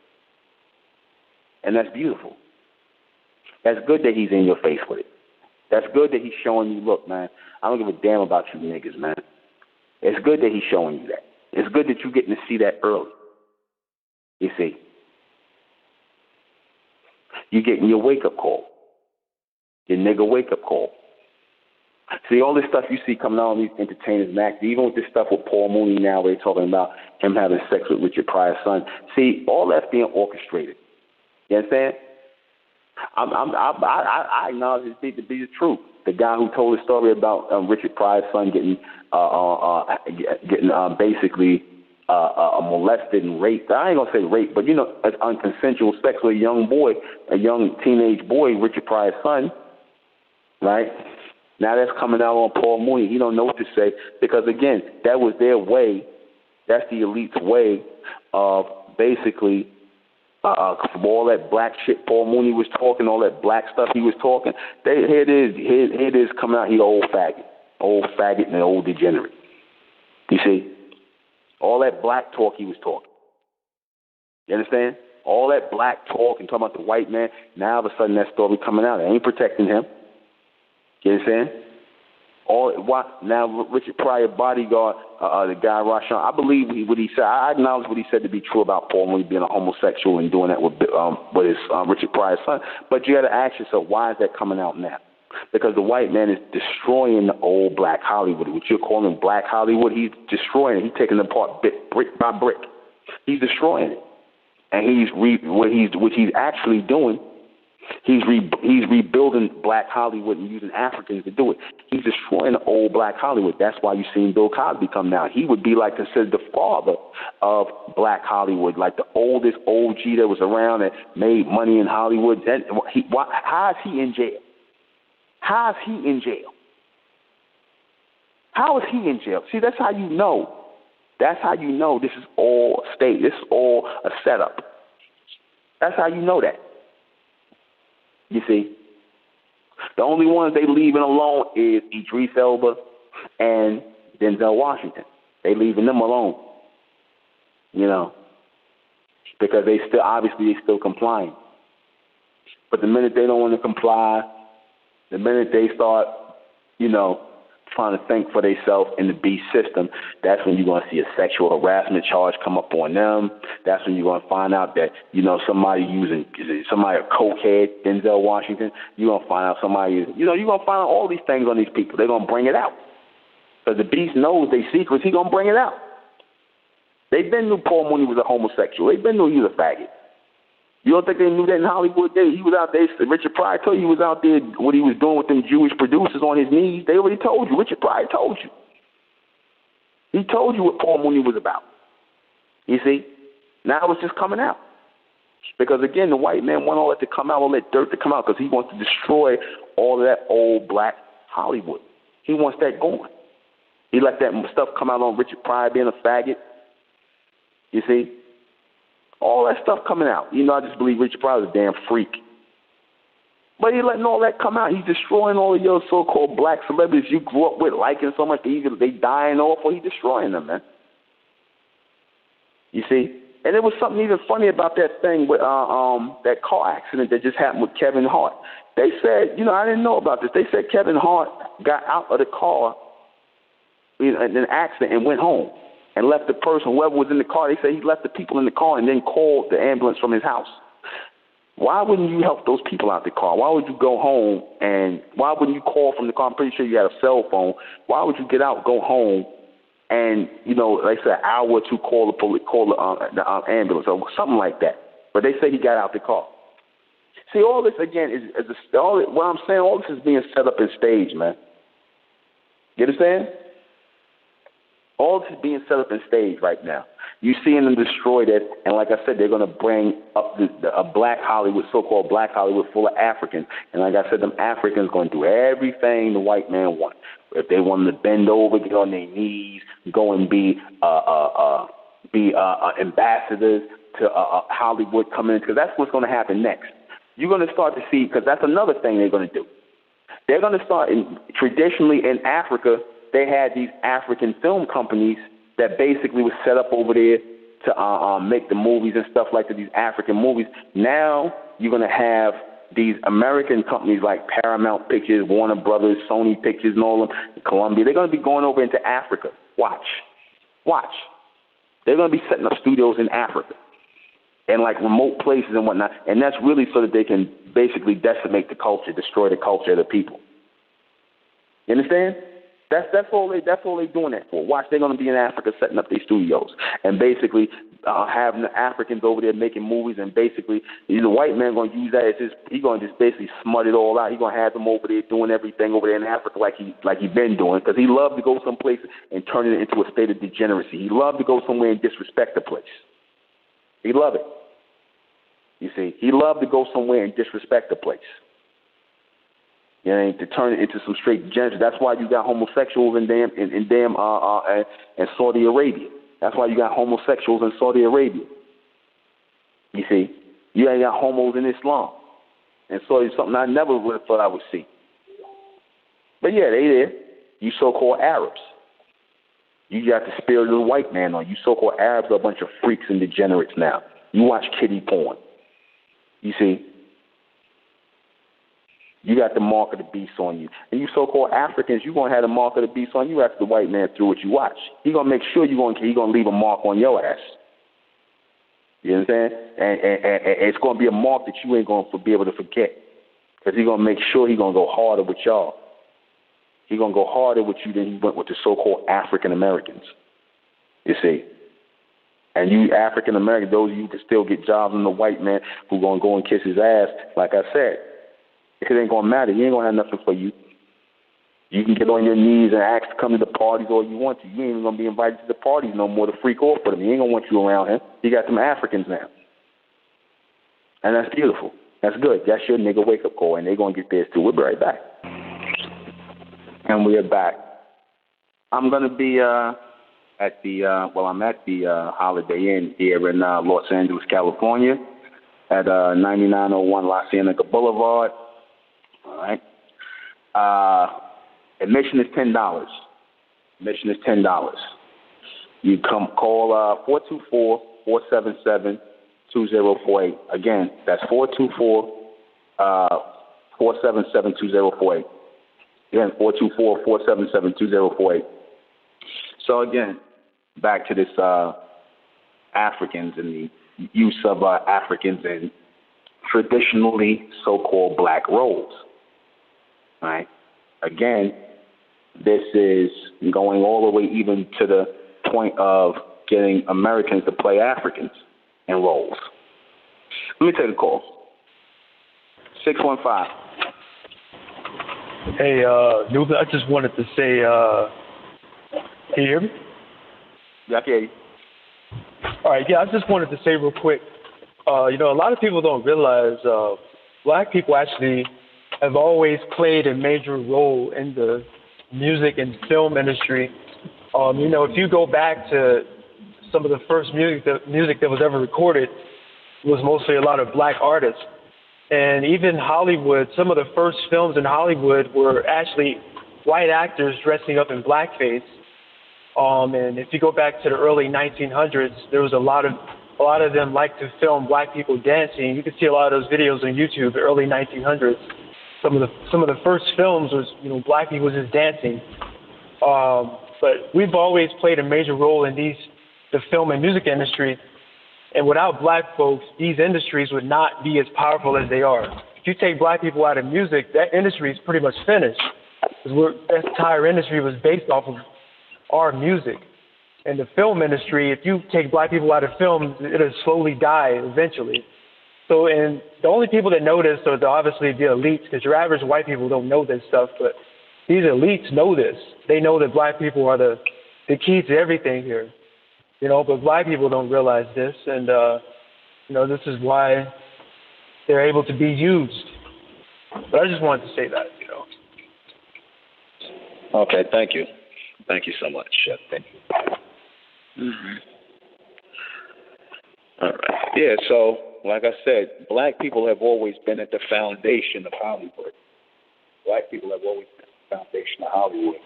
And that's beautiful. That's good that he's in your face with it. That's good that he's showing you, look, man, I don't give a damn about you niggas, man. It's good that he's showing you that. It's good that you're getting to see that early. You see. You're getting your wake-up call. Your nigga wake-up call. See, all this stuff you see coming out on these entertainers and actors, even with this stuff with Paul Mooney now, where they're talking about him having sex with Richard Pryor's son. See, all that's being orchestrated. You understand? I acknowledge it to be the truth. The guy who told the story about Richard Pryor's son getting basically molested and raped. I ain't gonna say rape, but as unconsensual sex with a young boy, a young teenage boy, Richard Pryor's son, right? Now that's coming out on Paul Mooney. He don't know what to say because again, that was their way. That's the elite's way of basically all that black shit Paul Mooney was talking, all that black stuff he was talking. Here it is coming out. He an old faggot and an old degenerate. You see. All that black talk he was talking. You understand? All that black talk and talking about the white man, now all of a sudden that story coming out. It ain't protecting him. You understand? Now Richard Pryor bodyguard, the guy Rashawn, I believe what he said. I acknowledge what he said to be true about Paul Mooney being a homosexual and doing that with his Richard Pryor's son. But you got to ask yourself, why is that coming out now? Because the white man is destroying the old black Hollywood. What you're calling black Hollywood, he's destroying it. He's taking it apart brick by brick. He's destroying it. And what he's actually doing, he's rebuilding black Hollywood and using Africans to do it. He's destroying the old black Hollywood. That's why you've seen Bill Cosby come down. He would be considered the father of black Hollywood, like the oldest OG that was around and made money in Hollywood. How is he in jail? How is he in jail? How is he in jail? See, that's how you know. That's how you know this is all state. This is all a setup. That's how you know that. You see? The only ones they leaving alone is Idris Elba and Denzel Washington. They leaving them alone. Because they still complying. But the minute they don't want to comply, the minute they start, trying to think for themselves in the beast system, that's when you're going to see a sexual harassment charge come up on them. That's when you're going to find out that, somebody a cokehead, Denzel Washington. You're going to find out somebody, you're going to find out all these things on these people. They're going to bring it out. Because the beast knows their secrets, he's going to bring it out. They've been knew Paul Mooney was a homosexual. They've been knew he was a faggot. You don't think they knew that in Hollywood? He was out there. Richard Pryor told you he was out there, what he was doing with them Jewish producers on his knees. They already told you. Richard Pryor told you. He told you what Paul Mooney was about. You see? Now it's just coming out. Because, again, the white man want all that to come out, all that dirt to come out, because he wants to destroy all of that old black Hollywood. He wants that going. He let that stuff come out on Richard Pryor being a faggot. You see? All that stuff coming out. I just believe Richard Pryor is a damn freak. But he's letting all that come out. He's destroying all of your so-called black celebrities you grew up with, liking so much, they dying off, or he's destroying them, man. You see? And there was something even funny about that thing with that car accident that just happened with Kevin Hart. They said, I didn't know about this. They said Kevin Hart got out of the car in an accident and went home. And left the person, whoever was in the car, they say he left the people in the car and then called the ambulance from his house. Why wouldn't you help those people out the car? Why would you go home and why wouldn't you call from the car? I'm pretty sure you had a cell phone. Why would you get out, go home, and, like I said, an hour or two call the ambulance or something like that? But they say he got out the car. See, all this, again, what I'm saying, all this is being set up and staged, man. You understand? All this is being set up and staged right now. You're seeing them destroy that, and like I said, they're going to bring up a black Hollywood, so-called black Hollywood, full of Africans. And like I said, them Africans going to do everything the white man wants. If they want them to bend over, get on their knees, go and be ambassadors to Hollywood coming in, because that's what's going to happen next. You're going to start to see, because that's another thing they're going to do. They're going to start, traditionally in Africa, they had these African film companies that basically was set up over there to make the movies and stuff like that, these African movies. Now you're going to have these American companies like Paramount Pictures, Warner Brothers, Sony Pictures, and all of them, Columbia. They're going to be going over into Africa. Watch. They're going to be setting up studios in Africa and like remote places and whatnot. And that's really so that they can basically decimate the culture, destroy the culture of the people. You understand? That's all they're doing that for. Watch, they're going to be in Africa setting up these studios and basically having the Africans over there making movies, and basically the white man going to use that as he's going to just basically smut it all out. He's going to have them over there doing everything over there in Africa like he been doing, because he loved to go someplace and turn it into a state of degeneracy. He loved to go somewhere and disrespect the place. He loved it. You see, he loved to go somewhere and disrespect the place. To turn it into some straight degeneracy. That's why you got homosexuals in Saudi Arabia. That's why you got homosexuals in Saudi Arabia. You see, you ain't got homos in Islam, and so it's something I never would have thought I would see. But yeah, they there. You so-called Arabs. You got the spirit of the white man on you. So-called Arabs are a bunch of freaks and degenerates now. You watch kiddie porn. You see. You got the mark of the beast on you. And you so-called Africans, you're going to have the mark of the beast on you after the white man through what you watch. He's going to make sure he's going to leave a mark on your ass. You understand? And it's going to be a mark that you ain't going to be able to forget, because he's going to make sure he's going to go harder with y'all. He's going to go harder with you than he went with the so-called African Americans. You see? And you African Americans, those of you can still get jobs from the white man who's going to go and kiss his ass, like I said. It ain't going to matter. He ain't going to have nothing for you. You can get on your knees and ask to come to the parties all you want to. You ain't even going to be invited to the parties no more to freak off with him. He ain't going to want you around him. He got them Africans now. And that's beautiful. That's good. That's your nigga wake-up call, and they're going to get theirs too. We'll be right back. And we are back. I'm going to be at the Holiday Inn here in Los Angeles, California, at 9901 La Cienega Boulevard. All right. Admission is $10. Admission is $10. You call 424-477-2048. Again, that's 477-2048. Again, 424-477-2048. So again, back to this Africans and the use of Africans in traditionally so-called black roles. Right? Again, this is going all the way even to the point of getting Americans to play Africans in roles. Let me take a call. 615. Hey, Newman, I just wanted to say, can you hear me? Yeah, I can hear you. All right, yeah, I just wanted to say real quick, a lot of people don't realize black people actually have always played a major role in the music and film industry. If you go back to some of the first music that was ever recorded, was mostly a lot of black artists. And even Hollywood, some of the first films in Hollywood were actually white actors dressing up in blackface. And if you go back to the early 1900s, there was a lot of them liked to film black people dancing. You can see a lot of those videos on YouTube, the early 1900s. Some of the first films was, black people just dancing. But we've always played a major role in the film and music industry. And without black folks, these industries would not be as powerful as they are. If you take black people out of music, that industry is pretty much finished. Because that entire industry was based off of our music. And the film industry, if you take black people out of film, it'll slowly die eventually. So, and the only people that know this are obviously the elites, because your average white people don't know this stuff, but these elites know this. They know that black people are the key to everything here. But black people don't realize this, and, this is why they're able to be used. But I just wanted to say that, Okay, thank you. Thank you so much. Thank you. Mm-hmm. All right. Yeah, so, like I said, black people have always been at the foundation of Hollywood. Black people have always been at the foundation of Hollywood.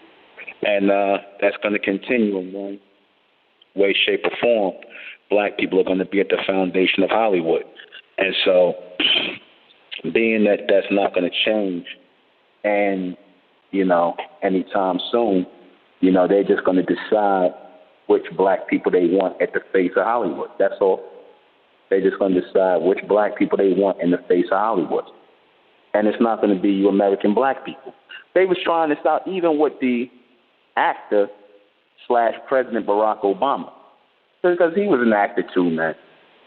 And that's going to continue in one way, shape, or form. Black people are going to be at the foundation of Hollywood. And so, being that that's not going to change and, anytime soon, they're just going to decide which black people they want at the face of Hollywood. That's all. They're just going to decide which black people they want in the face of Hollywood. And it's not going to be you American black people. They was trying this out even with the actor / President Barack Obama. Because he was an actor too, man.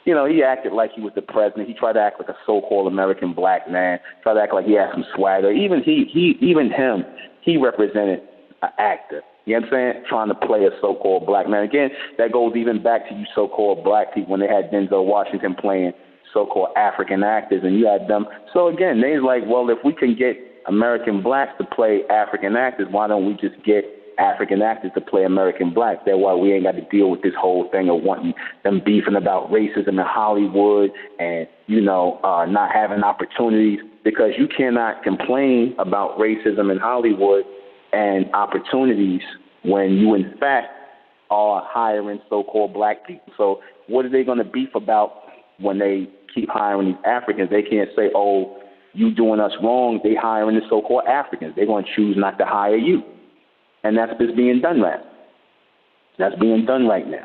He acted like he was the president. He tried to act like a so-called American black man, tried to act like he had some swagger. Even he represented an actor. You know what I'm saying? Trying to play a so-called black man. Again, that goes even back to you so-called black people when they had Denzel Washington playing so-called African actors, and you had them. So again, they's like, well, if we can get American blacks to play African actors, why don't we just get African actors to play American blacks? That's why we ain't got to deal with this whole thing of wanting them beefing about racism in Hollywood and, not having opportunities, because you cannot complain about racism in Hollywood and opportunities when you, in fact, are hiring so-called black people. So what are they going to beef about when they keep hiring these Africans? They can't say, oh, you doing us wrong. They hiring the so-called Africans. They're going to choose not to hire you. And that's just being done right. That's being done right now.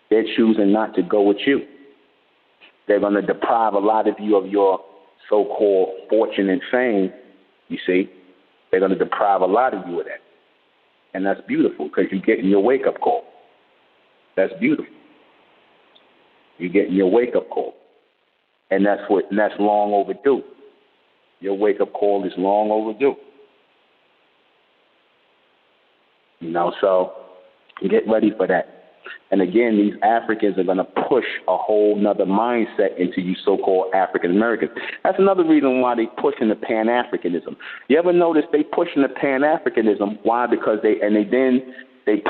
They're choosing not to go with you. They're going to deprive a lot of you of your so-called fortune and fame, you see. They're going to deprive a lot of you of that. And that's beautiful because you're getting your wake-up call. That's beautiful. You're getting your wake-up call. And that's long overdue. Your wake-up call is long overdue. So get ready for that. And again, these Africans are going to push a whole nother mindset into you so-called African Americans. That's another reason why they pushing the Pan-Africanism. You ever notice they pushing the Pan-Africanism? Why? Because they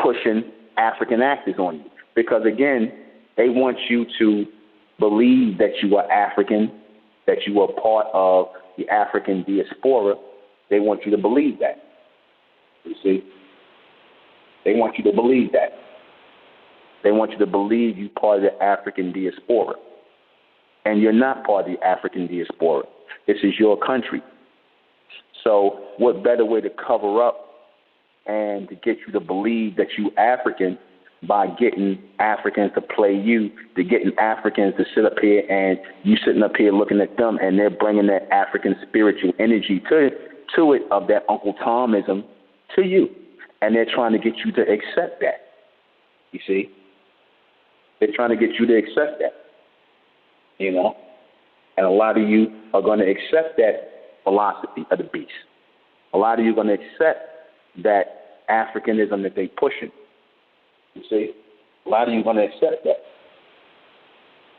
pushing African actors on you. Because again, they want you to believe that you are African, that you are part of the African diaspora. They want you to believe that. You see? They want you to believe that. They want you to believe you're part of the African diaspora. and you're not part of the African diaspora. This is your country. So what better way to cover up and to get you to believe that you African by getting Africans to play you, to getting Africans to sit up here and you sitting up here looking at them and they're bringing that African spiritual energy to it of that Uncle Tomism to you. And they're trying to get you to accept that. You see? They're trying to get you to accept that. You know? And a lot of you are going to accept that philosophy of the beast. A lot of you are going to accept that Africanism that they're pushing. You see? A lot of you are going to accept that.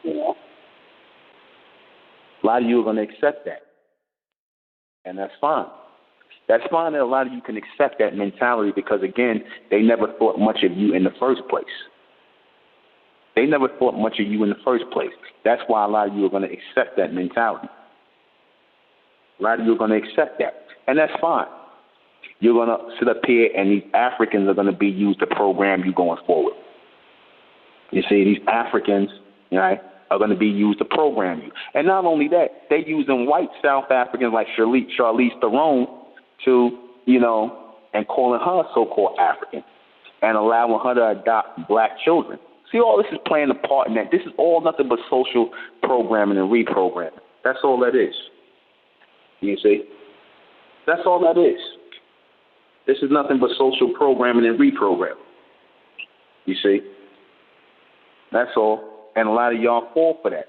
You know? A lot of you are going to accept that. And that's fine. That's fine that a lot of you can accept that mentality because, again, they never thought much of you in the first place. They never thought much of you in the first place. That's why a lot of you are going to accept that mentality. A lot of you are going to accept that. And that's fine. You're going to sit up here and these Africans are going to be used to program you going forward. You see, these Africans, right, are going to be used to program you. And not only that, they're using white South Africans like Charlize Theron to, you know, and calling her so-called African and allowing her to adopt black children. See, all this is playing a part in that. This is all nothing but social programming and reprogramming. That's all that is. You see? That's all that is. This is nothing but social programming and reprogramming. You see? That's all. And a lot of y'all fall for that.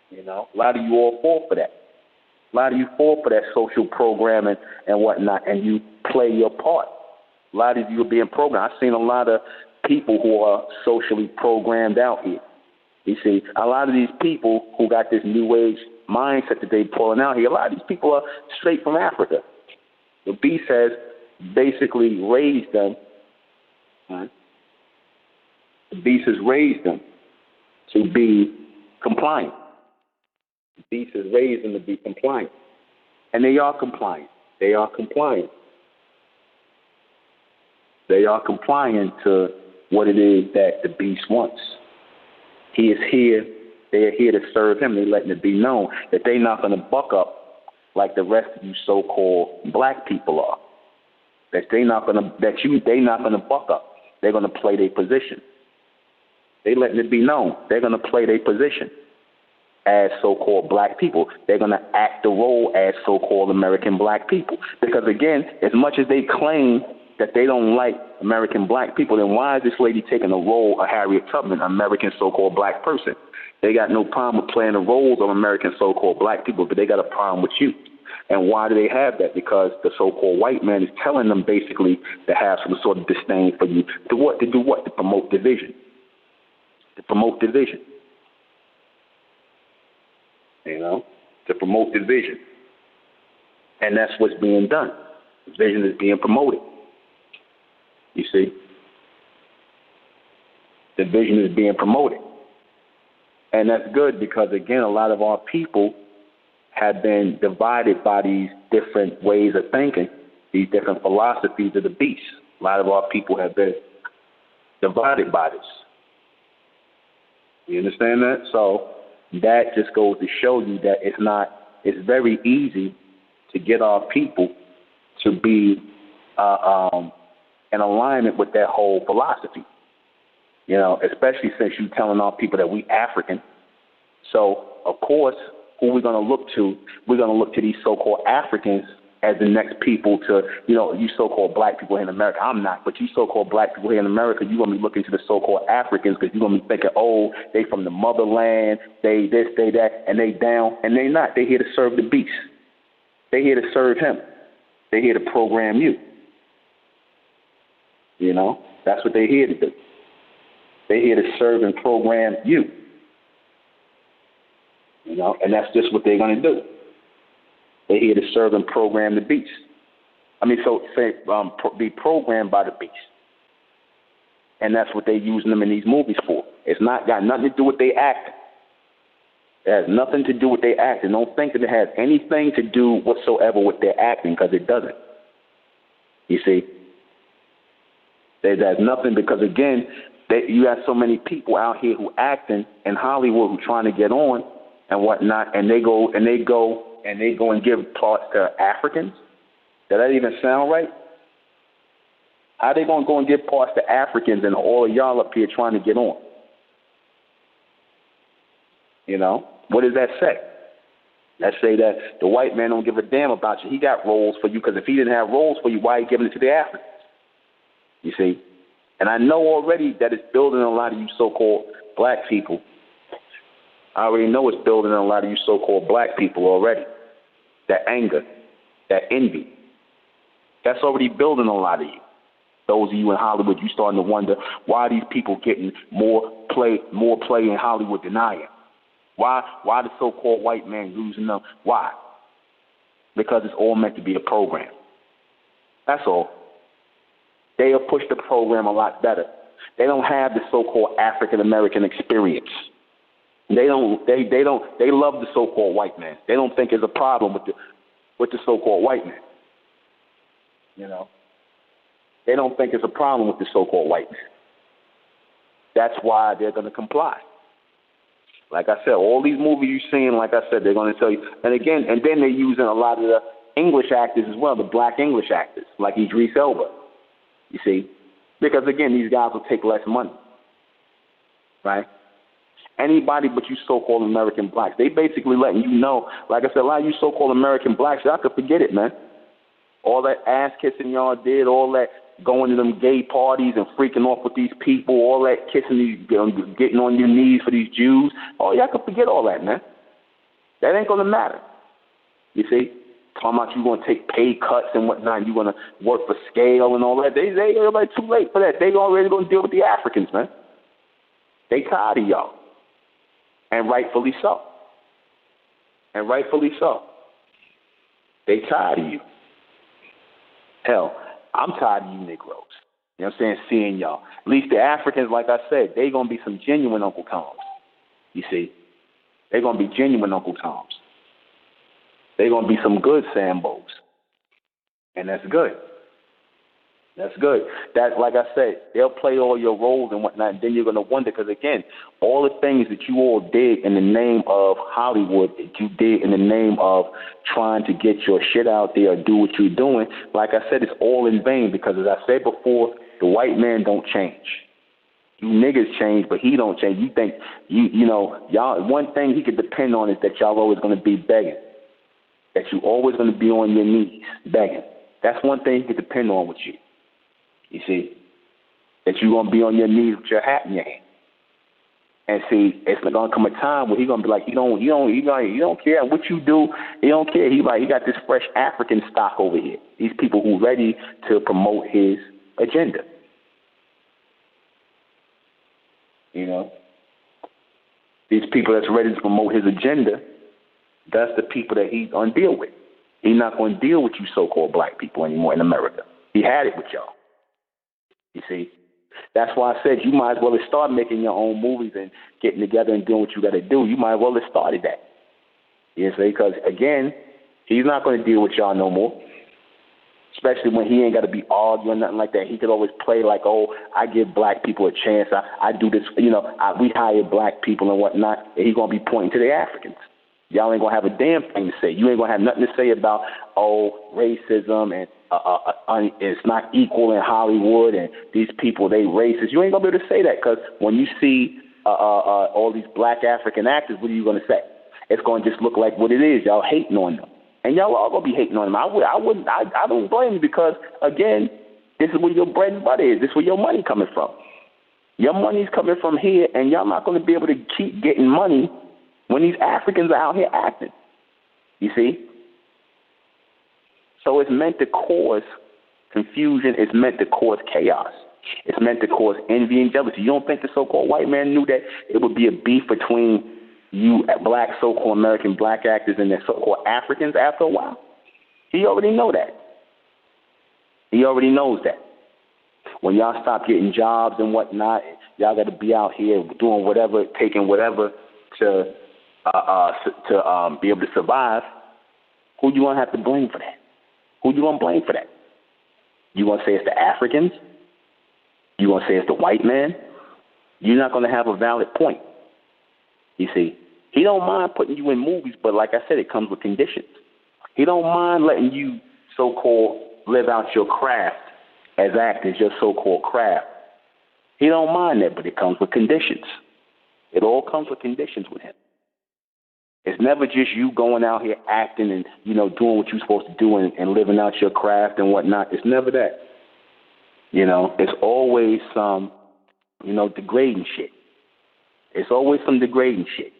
You know? A lot of you all fall for that. A lot of you fall for that social programming and whatnot, and you play your part. A lot of you are being programmed. I've seen a lot of people who are socially programmed out here. You see, a lot of these people who got this new age mindset that they're pulling out here, a lot of these people are straight from Africa. The beast has basically raised them. Right? The beast has raised them to be compliant. The beast has raised them to be compliant. And they are compliant. They are compliant. They are compliant to what it is that the beast wants. He is here. They are here to serve him. They're letting it be known that they're not going to buck up like the rest of you so-called black people are. That they're not going to buck up. They're going to play their position. They're letting it be known. They're going to play their position as so-called black people. They're going to act the role as so-called American black people. Because, again, as much as they claim that they don't like American black people, then why is this lady taking the role of Harriet Tubman, an American so-called black person? They got no problem with playing the roles of American so-called black people, but they got a problem with you. And why do they have that? Because the so-called white man is telling them basically to have some sort of disdain for you. To what? To do what? To promote division. To promote division. You know? To promote division. And that's what's being done. Division is being promoted. You see? Division is being promoted. And that's good because, again, a lot of our people have been divided by these different ways of thinking, these different philosophies of the beast. A lot of our people have been divided by this. You understand that? So that just goes to show you that it's very easy to get our people to be in alignment with that whole philosophy. You know, especially since you're telling our people that we African. So, of course, who we're going to look to? We're going to look to these so-called Africans as the next people to, you know, you so-called black people here in America. I'm not, but you so-called black people here in America, you're going to be looking to the so-called Africans because you're going to be thinking, oh, they from the motherland, they this, they that, and they down. And they not. They're here to serve the beast. They're here to serve him. They're here to program you. You know, that's what they're here to do. They're here to serve and program you. You know, and that's just what they're going to do. They're here to serve and program the beast. I mean, be programmed by the beast. And that's what they're using them in these movies for. It's not got nothing to do with their acting. It has nothing to do with their acting. Don't think that it has anything to do whatsoever with their acting, because it doesn't. You see? There's nothing, because, again, You got so many people out here who acting in Hollywood who trying to get on and whatnot, and they go and give parts to Africans. Does that even sound right? How they gonna go and give parts to Africans and all of y'all up here trying to get on? You know, what does that say? That say that the white man don't give a damn about you. He got roles for you, because if he didn't have roles for you, why are you giving it to the Africans? You see? And I know already that it's building a lot of you so-called black people. I already know it's building a lot of you so-called black people already. That anger, that envy. That's already building a lot of you. Those of you in Hollywood, you starting to wonder why these people getting more play in Hollywood than I am. Why the so-called white man losing them? Why? Because it's all meant to be a program. That's all. They'll push the program a lot better. They don't have the so-called African American experience. They love the so-called white man. They don't think there's a problem with the so-called white man. You know? They don't think it's a problem with the so-called white man. That's why they're going to comply. Like I said, all these movies you're seeing, like I said, they're going to tell you. And then they're using a lot of the English actors as well, the black English actors, like Idris Elba. You see? Because, again, these guys will take less money. Right? Anybody but you so-called American blacks. They basically letting you know, like I said, a lot of you so-called American blacks, y'all could forget it, man. All that ass kissing y'all did, all that going to them gay parties and freaking off with these people, all that kissing these, getting on your knees for these Jews. Oh, y'all can forget all that, man. That ain't going to matter. You see? Talking about you going to take pay cuts and whatnot, and you going to work for scale and all that. Everybody too late for that. They already going to deal with the Africans, man. They tired of y'all. And rightfully so. And rightfully so. They tired of you. Hell, I'm tired of you Negroes. You know what I'm saying? Seeing y'all. At least the Africans, like I said, they going to be some genuine Uncle Toms. You see? They're going to be genuine Uncle Toms. They're going to be some good Sambos. And that's good. That's good. That, like I said, they'll play all your roles and whatnot, and then you're going to wonder, because, again, all the things that you all did in the name of Hollywood, that you did in the name of trying to get your shit out there or do what you're doing, like I said, it's all in vain, because, as I said before, the white man don't change. You niggas change, but he don't change. You think, you know, y'all, one thing he could depend on is that y'all always going to be begging, that you always going to be on your knees begging. That's one thing he could depend on with you. You see, that you're going to be on your knees with your hat in your hand. And see, it's going to come a time where he's going to be like, you don't care what you do. He don't care. He got this fresh African stock over here. These people who ready to promote his agenda. You know, these people that's ready to promote his agenda, that's the people that he's going to deal with. He's not going to deal with you so-called black people anymore in America. He had it with y'all. You see? That's why I said you might as well have started making your own movies and getting together and doing what you got to do. You might as well have started that. You see? Because, again, he's not going to deal with y'all no more, especially when he ain't got to be arguing, nothing like that. He could always play like, oh, I give black people a chance. I do this, you know, we hire black people and whatnot, and he's going to be pointing to the Africans. Y'all ain't going to have a damn thing to say. You ain't going to have nothing to say about, racism and it's not equal in Hollywood and these people, they racist. You ain't going to be able to say that, because when you see all these black African actors, what are you going to say? It's going to just look like what it is. Y'all hating on them. And y'all are going to be hating on them. I don't blame you, because, again, this is where your bread and butter is. This is where your money coming from. Your money's coming from here, and y'all not going to be able to keep getting money when these Africans are out here acting. You see? So it's meant to cause confusion. It's meant to cause chaos. It's meant to cause envy and jealousy. You don't think the so-called white man knew that it would be a beef between you black so-called American black actors and the so-called Africans after a while? He already know that. He already knows that. When y'all stop getting jobs and whatnot, y'all got to be out here doing whatever, taking whatever to be able to survive. Who you gonna have to blame for that? Who you gonna blame for that? You gonna say it's the Africans? You gonna say it's the white man? you're not going to have a valid point. You see, he don't mind putting you in movies, but like I said, it comes with conditions. He don't mind letting you so-called live out your craft as actors, your so-called craft. He don't mind that, but it comes with conditions. It all comes with conditions with him. It's never just you going out here acting and, doing what you're supposed to do and living out your craft and whatnot. It's never that. It's always some, degrading shit. It's always some degrading shit.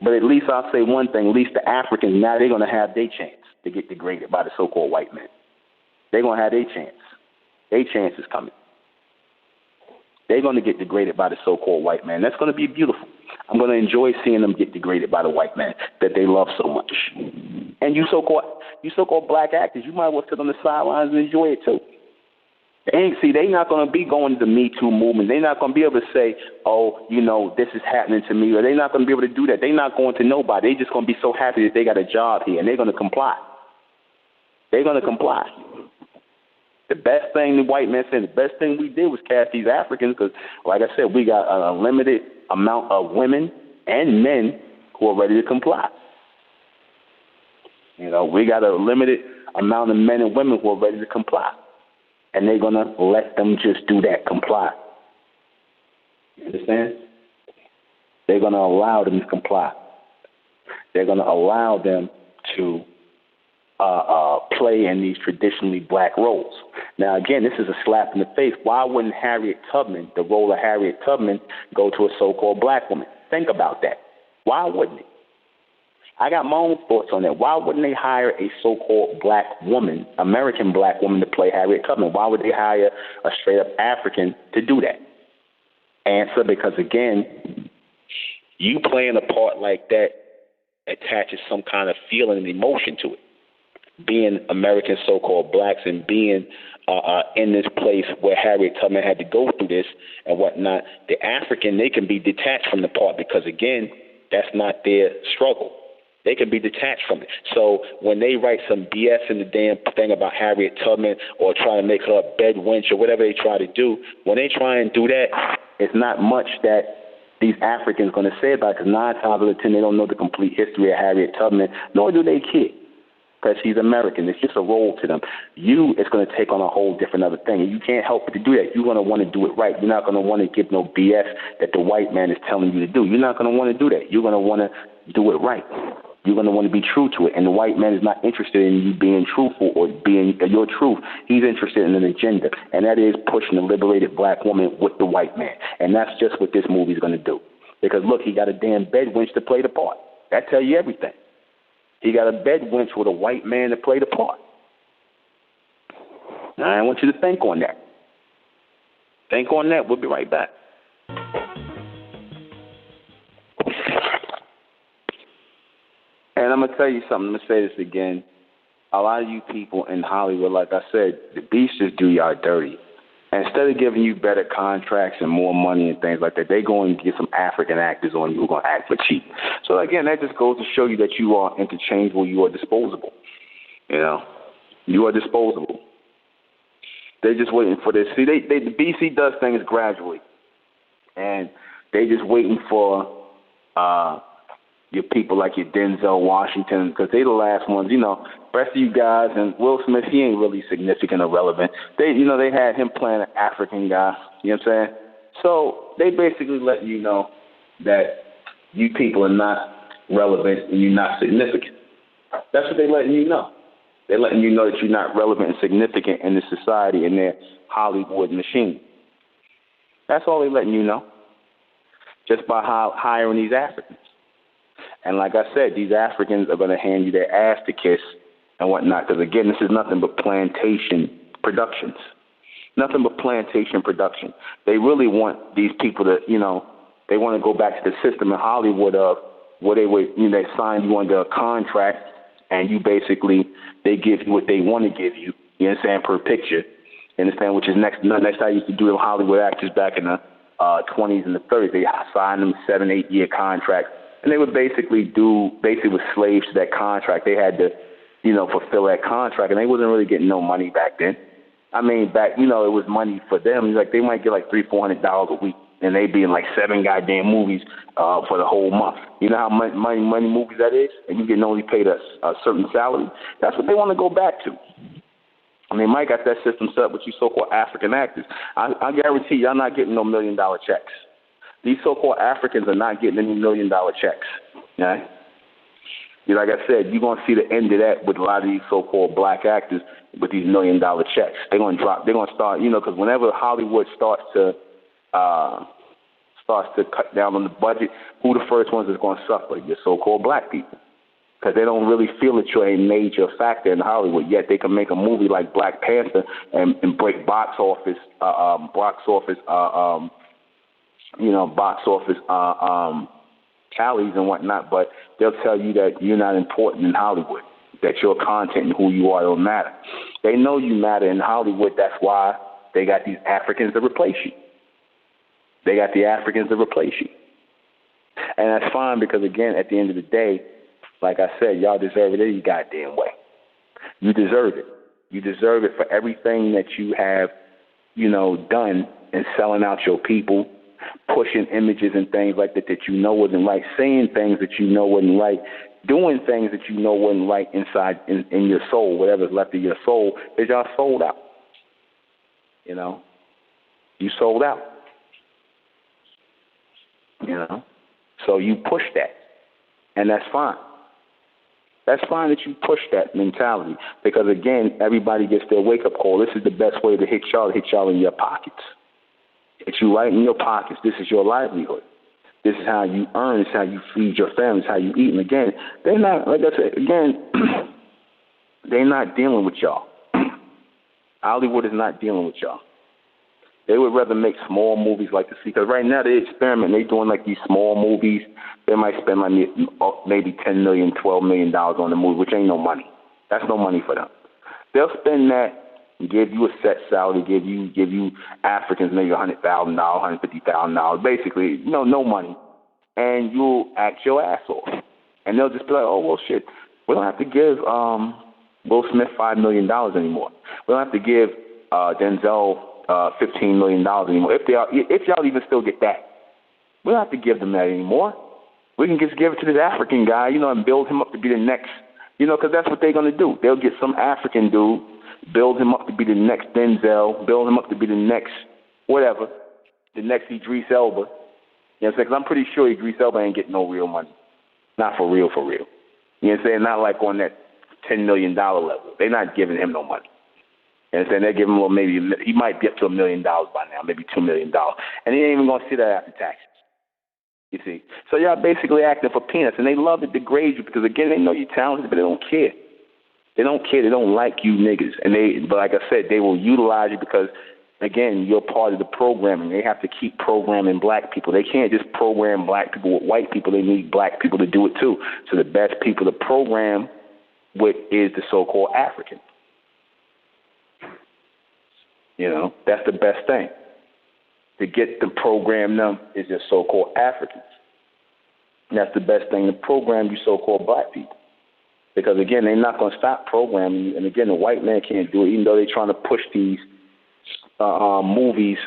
But at least I'll say one thing, at least the Africans, now they're going to have their chance to get degraded by the so-called white man. They're going to have their chance. Their chance is coming. They're going to get degraded by the so-called white man. That's going to be beautiful. I'm going to enjoy seeing them get degraded by the white man that they love so much. And you so-called black actors, you might well sit on the sidelines and enjoy it too. They're not going to be going to the Me Too movement. They're not going to be able to say, oh, this is happening to me, or they're not going to be able to do that. They're not going to nobody. They're just going to be so happy that they got a job here, and they're going to comply. They're going to comply. The best thing the white man said, the best thing we did was cast these Africans because, like I said, we got an unlimited amount of women and men who are ready to comply. We got a limited amount of men and women who are ready to comply. And they're going to let them just do that, comply. You understand? They're going to allow them to comply. They're going to allow them to play in these traditionally black roles. Now, again, this is a slap in the face. Why wouldn't Harriet Tubman, the role of Harriet Tubman, go to a so-called black woman? Think about that. Why wouldn't it? I got my own thoughts on that. Why wouldn't they hire a so-called black woman, American black woman, to play Harriet Tubman? Why would they hire a straight-up African to do that? Answer, because, again, you playing a part like that attaches some kind of feeling and emotion to it. Being American so-called blacks and being in this place where Harriet Tubman had to go through this and whatnot, the African, they can be detached from the part because, again, that's not their struggle. They can be detached from it. So when they write some BS in the damn thing about Harriet Tubman or try to make her a bed wench or whatever they try to do, when they try and do that, it's not much that these Africans going to say about it because 9 times out of 10 they don't know the complete history of Harriet Tubman, nor do they care because she's American. It's just a role to them. It's going to take on a whole different other thing. And you can't help but to do that. You're going to want to do it right. You're not going to want to give no BS that the white man is telling you to do. You're not going to want to do that. You're going to want to do it right. You're going to want to be true to it. And the white man is not interested in you being truthful or being your truth. He's interested in an agenda, and that is pushing a liberated black woman with the white man. And that's just what this movie is going to do. Because, look, he got a damn bed wench to play the part. That tells you everything. He got a bed wench with a white man to play the part. Now, I want you to think on that. Think on that. We'll be right back. And I'm going to tell you something. I'm going to say this again. A lot of you people in Hollywood, like I said, the beasts just do y'all dirty. And instead of giving you better contracts and more money and things like that, they go and get some African actors on you who are going to act for cheap. So, again, that just goes to show you that you are interchangeable. You are disposable. You are disposable. They're just waiting for this. See, the BC does things gradually. And they just waiting for your people like your Denzel Washington, because they the last ones, rest of you guys, and Will Smith, he ain't really significant or relevant. They had him playing an African guy, you know what I'm saying? So they basically letting you know that you people are not relevant and you're not significant. That's what they're letting you know. They're letting you know that you're not relevant and significant in the society, in their Hollywood machine. That's all they're letting you know, just by hiring these Africans. And like I said, these Africans are going to hand you their ass to kiss and whatnot. Because, again, this is nothing but plantation productions. Nothing but plantation production. They really want these people to, they want to go back to the system in Hollywood of where they would, they sign you under a contract and you basically, they give you what they want to give you, you understand, per picture. You understand, which is next how you used to do with Hollywood actors back in the 20s and the 30s. They signed them 7-8 year contracts. And they would basically were slaves to that contract. They had to, fulfill that contract, and they wasn't really getting no money back then. I mean, back, it was money for them. Like, they might get like $300-400 a week, and they be in like 7 goddamn movies for the whole month. You know how money movies that is? And you getting only paid a certain salary? That's what they want to go back to. And they might got that system set up with you so-called African actors. I guarantee y'all not getting no $1 million checks. These so-called Africans are not getting any $1 million checks. Right? Like I said, you're going to see the end of that with a lot of these so-called black actors with these $1 million checks. They're going to drop. They're going to start, because whenever Hollywood starts to cut down on the budget, who the first ones is going to suffer? Your so-called black people. Because they don't really feel that you're a major factor in Hollywood. Yet they can make a movie like Black Panther and break box office tallies and whatnot. But they'll tell you that you're not important in Hollywood, that your content and who you are don't matter. They know you matter in Hollywood. That's why they got these Africans to replace you. They got the Africans to replace you. And that's fine because, again, at the end of the day, like I said, y'all deserve it any goddamn way. You deserve it. You deserve it for everything that you have, done in selling out your people, pushing images and things like that wasn't right, saying things that wasn't right, doing things that wasn't right inside in your soul, whatever's left of your soul, is y'all sold out. You sold out. So you push that, and that's fine. That's fine that you push that mentality because, again, everybody gets their wake-up call. This is the best way to hit y'all in your pockets. Hit you right in your pockets. This is your livelihood. This is how you earn. This is how you feed your family. This is how you eat. And, again, they're not, like I said, they're not dealing with y'all. Hollywood is not dealing with y'all. They would rather make small movies like this because right now they experiment. They're doing like these small movies. They might spend like maybe $10 million, $12 million on the movie, which ain't no money. That's no money for them. They'll spend that and give you a set salary, give you Africans maybe $100,000, $150,000, basically, no money, and you'll act your ass off. And they'll just be like, oh well, shit, we don't have to give Will Smith $5 million anymore. We don't have to give Denzel $15 million anymore. If y'all even still get that, we don't have to give them that anymore. We can just give it to this African guy, and build him up to be the next, because that's what they're going to do. They'll get some African dude, build him up to be the next Denzel, build him up to be the next whatever, the next Idris Elba. You know what I'm saying? Because I'm pretty sure Idris Elba ain't getting no real money. Not for real, for real. You know what I'm saying? Not like on that $10 million level. They're not giving him no money. You know what I'm saying? They're giving him maybe, he might be up to $1 million by now, maybe $2 million. And he ain't even going to see that after taxes. You see? So y'all basically acting for peanuts, and they love to degrade you because, again, they know you're talented, but they don't care. They don't care. They don't like you niggas. But like I said, they will utilize you because, again, you're part of the programming. They have to keep programming black people. They can't just program black people with white people. They need black people to do it too. So the best people to program with is the so-called African. That's the best thing. To get to program them is your so-called Africans. And that's the best thing to program you so-called black people. Because, again, they're not going to stop programming you. And, again, the white man can't do it, even though they're trying to push these movies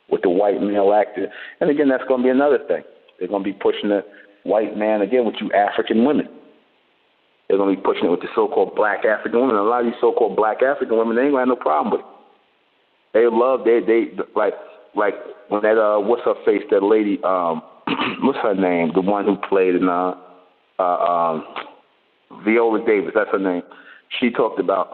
with the white male actor. And, again, that's going to be another thing. They're going to be pushing the white man, again, with you African women. They're going to be pushing it with the so-called black African women. And a lot of these so-called black African women, they ain't going to have no problem with it. They love, like when that, what's her face, that lady, what's her name? The one who played in, Viola Davis, that's her name. She talked about,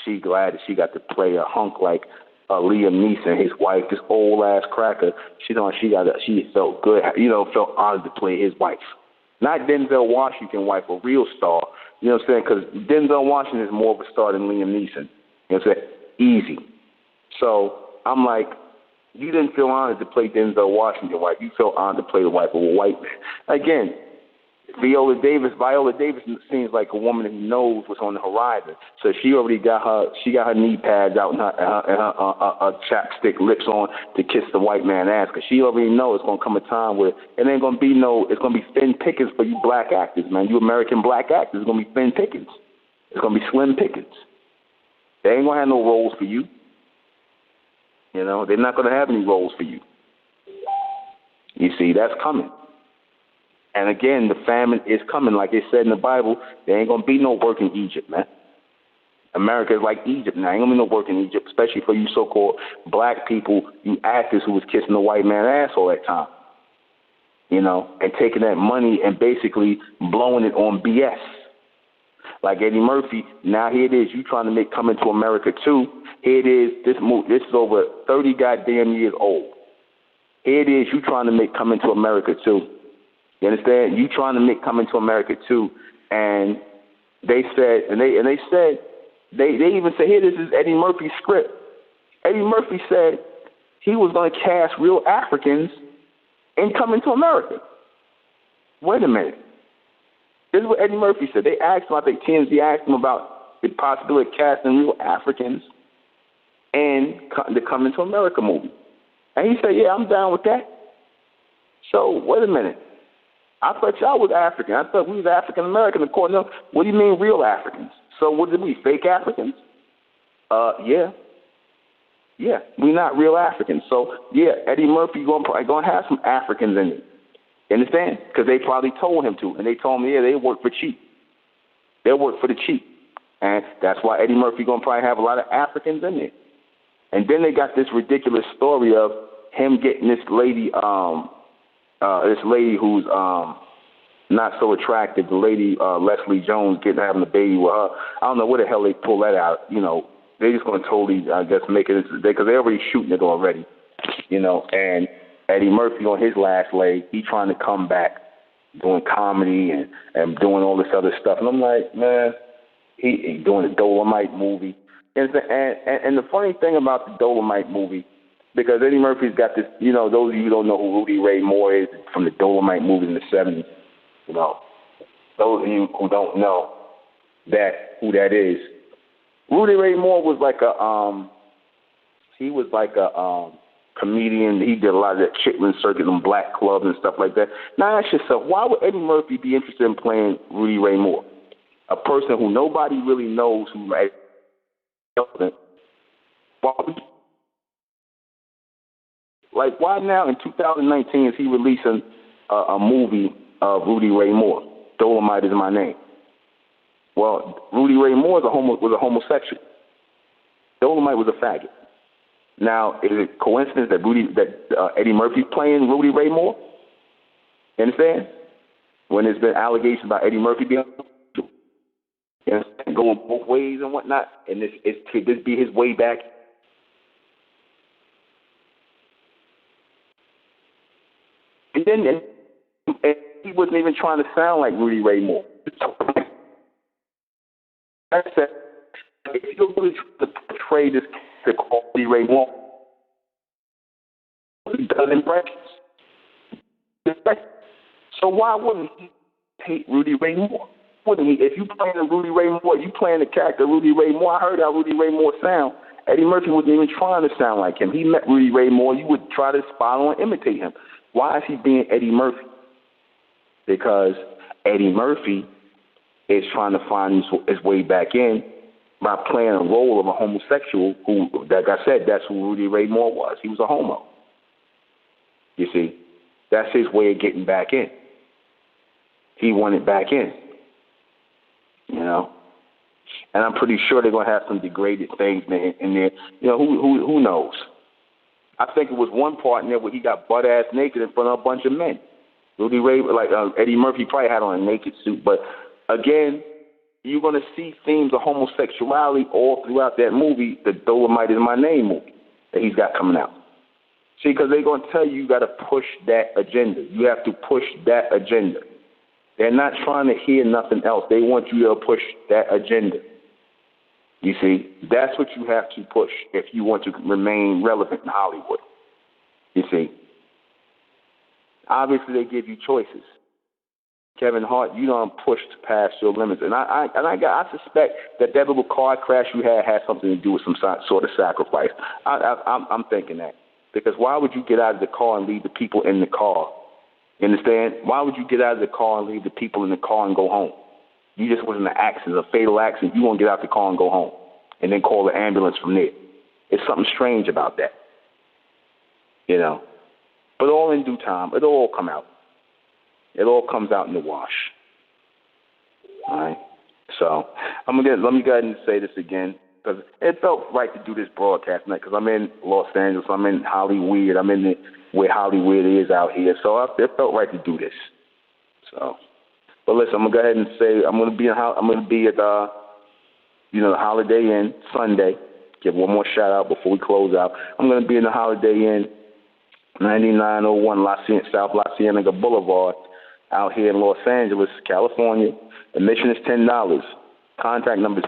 she glad that she got to play a hunk like Liam Neeson, his wife, this old ass cracker. She felt good, felt honored to play his wife. Not Denzel Washington wife, a real star. You know what I'm saying? Because Denzel Washington is more of a star than Liam Neeson. You know what I'm saying? Easy. So I'm like, you didn't feel honored to play Denzel Washington wife. You felt honored to play the wife of a white man. Again, Viola Davis seems like a woman who knows what's on the horizon. So she already got her knee pads out and her chapstick lips on to kiss the white man ass, because she already knows it's gonna come a time where it ain't gonna be it's gonna be thin pickings for you black actors, man. You American black actors, it's gonna be thin pickings. It's gonna be slim pickings. They ain't going to have no roles for you. You know, they're not going to have any roles for you. You see, that's coming. And again, the famine is coming. Like it said in the Bible, there ain't going to be no work in Egypt, man. America is like Egypt now. Ain't going to be no work in Egypt, especially for you so-called black people, you actors who was kissing the white man's ass all that time. You know, and taking that money and basically blowing it on BS. Like Eddie Murphy, now here it is, you trying to make Coming to America 2. Here it is, this is over 30 goddamn years old. Here it is, you trying to make Coming to America 2. You understand? You trying to make Coming to America 2. And they said, they even said, here, this is Eddie Murphy's script. Eddie Murphy said he was going to cast real Africans in Coming to America. Wait a minute. This is what Eddie Murphy said. They asked him, I think TMZ asked him about the possibility of casting real Africans in the Coming to America movie. And he said, yeah, I'm down with that. So, wait a minute. I thought y'all was African. I thought we was African American. According to them, what do you mean real Africans? So what did we, fake Africans? Yeah. Yeah, we not real Africans. So, yeah, Eddie Murphy going to have some Africans in it. You understand? Because they probably told him to. And they told him, yeah, they work for cheap. They'll work for the cheap. And that's why Eddie Murphy going to probably have a lot of Africans in it. And then they got this ridiculous story of him getting this lady who's not so attractive, the lady Leslie Jones, having a baby with her. I don't know where the hell they pull that out. You know, they're just going to totally, I guess, make it into because they're already shooting it already. You know, and Eddie Murphy on his last leg, he trying to come back doing comedy and doing all this other stuff. And I'm like, man, he doing the Dolomite movie. And the funny thing about the Dolomite movie, because Eddie Murphy's got this, you know, those of you who don't know who Rudy Ray Moore is from the Dolomite movies in the 70s, you know, those of you who don't know who that is, Rudy Ray Moore was like a comedian. He did a lot of that Chitlin circuit and black clubs and stuff like that. Now ask yourself, why would Eddie Murphy be interested in playing Rudy Ray Moore, a person who nobody really knows who why now in 2019 is he releasing a movie of Rudy Ray Moore? Dolomite is my name. Well, Rudy Ray Moore was a homosexual. Dolomite was a faggot. Now, is it coincidence that Eddie Murphy playing Rudy Ray Moore? You understand? When there's been allegations about Eddie Murphy being going both ways and whatnot, and could this be his way back? And then he wasn't even trying to sound like Rudy Ray Moore. I said, if you're really trying to portray this character called Rudy Ray Moore, he does impressions. So why wouldn't he hate Rudy Ray Moore? Wouldn't he? If you playing Rudy Ray Moore, you playing the character Rudy Ray Moore. I heard how Rudy Ray Moore sound. Eddie Murphy wasn't even trying to sound like him. He met Rudy Ray Moore. You would try to follow and imitate him. Why is he being Eddie Murphy? Because Eddie Murphy is trying to find his way back in by playing a role of a homosexual who, like I said, that's who Rudy Ray Moore was. He was a homo. You see, that's his way of getting back in. He wanted back in, you know. And I'm pretty sure they're going to have some degraded things in there. You know, who knows? I think it was one part in there where he got butt-ass naked in front of a bunch of men. Rudy Ray, Eddie Murphy probably had on a naked suit. But, again, you're going to see themes of homosexuality all throughout that movie, the Dolomite is My Name movie that he's got coming out. See, because they're going to tell you got to push that agenda. You have to push that agenda. They're not trying to hear nothing else. They want you to push that agenda. You see, that's what you have to push if you want to remain relevant in Hollywood. You see, obviously they give you choices. Kevin Hart, you don't push past your limits, and I suspect that little car crash you had something to do with some sort of sacrifice. I'm thinking that, because why would you get out of the car and leave the people in the car? You understand? Why would you get out of the car and leave the people in the car and go home? You just was in an accident, a fatal accident. You won't get out the car and go home. and then call the ambulance from there. It's something strange about that, you know. But all in due time, it'll all come out. It all comes out in the wash. All right. So let me go ahead and say this again, because it felt right to do this broadcast tonight, because I'm in Los Angeles, I'm in Hollywood, I'm in where Hollywood is out here. So it felt right to do this. So, but listen, I'm gonna go ahead and say I'm gonna be at the Holiday Inn Sunday. Give one more shout out before we close out. I'm gonna be in the Holiday Inn, 9901 South La Cienega Boulevard, out here in Los Angeles, California. Admission is $10. Contact number is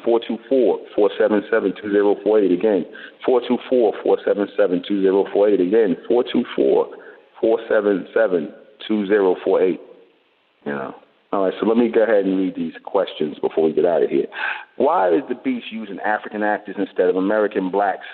424-477-2048. Again, 424-477-2048. Again, 424-477-2048. You know. All right, so let me go ahead and read these questions before we get out of here. Why is the Beast using African actors instead of American blacks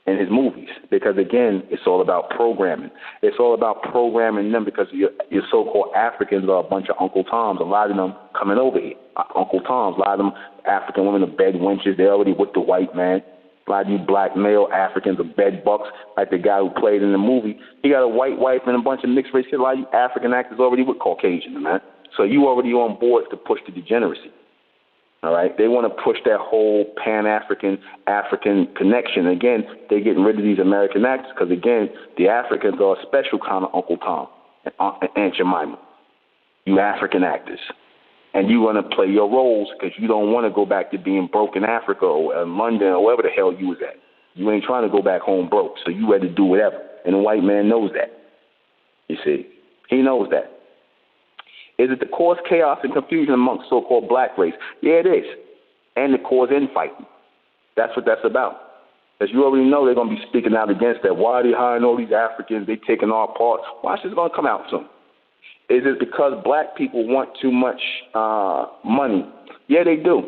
in his movies? Because, again, it's all about programming. It's all about programming them, because your so-called Africans are a bunch of Uncle Toms. A lot of them coming over here, Uncle Toms. A lot of them African women are bed wenches. They're already with the white man. A lot of you black male Africans are bed bucks, like the guy who played in the movie. He got a white wife and a bunch of mixed race kids. A lot of you African actors already with Caucasians, man. So you already on board to push the degeneracy. All right, they want to push that whole Pan-African connection. Again, they're getting rid of these American actors because, again, the Africans are a special kind of Uncle Tom and Aunt Jemima. You African actors, and you want to play your roles because you don't want to go back to being broke in Africa or in London or wherever the hell you was at. You ain't trying to go back home broke, so you ready to do whatever. And the white man knows that. You see, he knows that. Is it to cause chaos and confusion amongst so-called black race? Yeah, it is. And to cause infighting. That's what that's about. As you already know, they're going to be speaking out against that. Why are they hiring all these Africans? They taking our parts. Watch this going to come out soon. Is it because black people want too much money? Yeah, they do.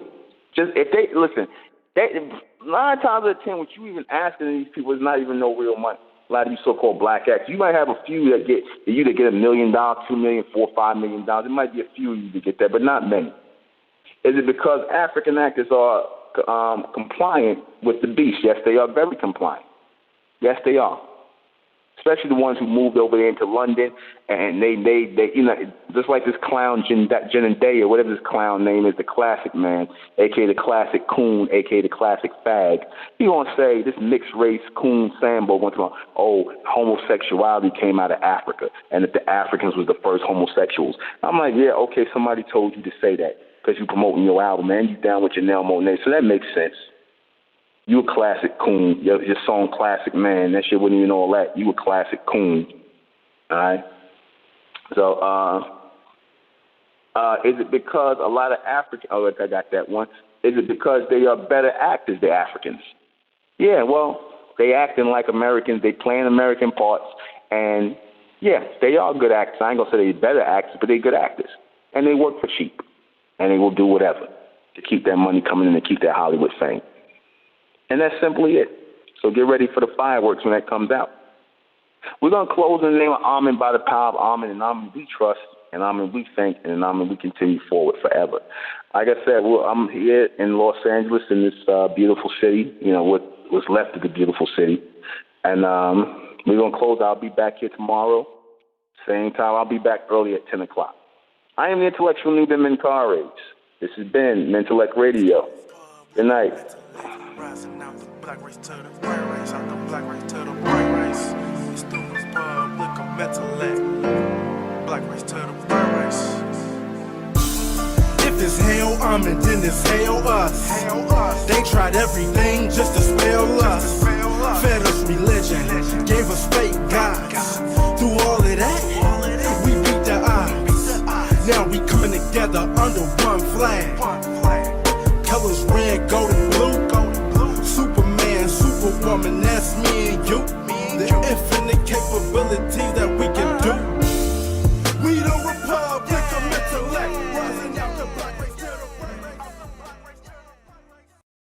Just if they listen, 9 times out of 10, what you even asking these people is not even no real money. A lot of you so-called black actors, you might have a few that get $1 million, $2 million, $4 or $5 million. It might be a few of you that get that, but not many. Is it because African actors are compliant with the Beast? Yes, they are very compliant. Yes, they are. Especially the ones who moved over there into London, and they just like this clown Jenandaya, whatever this clown name is, the classic man, a.k.a. the classic coon, a.k.a. the classic fag. He gonna say this mixed race coon Sambo went to homosexuality came out of Africa, and that the Africans was the first homosexuals. I'm like, yeah, okay, somebody told you to say that because you promoting your album, man. You down with Janelle Monáe, so that makes sense. You a classic coon. Your song Classic Man, that shit wasn't even all that. You a classic coon. All right? So, is it because a lot of Africans, I got that one. Is it because they are better actors, the Africans? Yeah, well, they acting like Americans. They playing American parts. And, yeah, they are good actors. I ain't going to say they're better actors, but they're good actors. And they work for cheap. And they will do whatever to keep that money coming in and keep that Hollywood fame. And that's simply it. So get ready for the fireworks when that comes out. We're going to close in the name of Amen, by the power of Amen, and Amen we trust, and Amen we thank, and Amen we continue forward forever. Like I said, I'm here in Los Angeles in this beautiful city, what's left of the beautiful city. And we're going to close. I'll be back here tomorrow. Same time. I'll be back early at 10 o'clock. I am the intellectual Nuben Menkarayzz. This has been Mentellect Radio. Good night. Rising out the black race to the white race, out the black race to the white race. Students public or Mentellect, black race to the white race. If it's hell, then it's hell us. They tried everything just to spell us. Fed us religion, gave us fake gods. Through all of that, we beat the odds. Now we coming together under one flag. Colors red, gold, and blue. Superman, Superwoman, that's me and you. The infinite capabilities that we can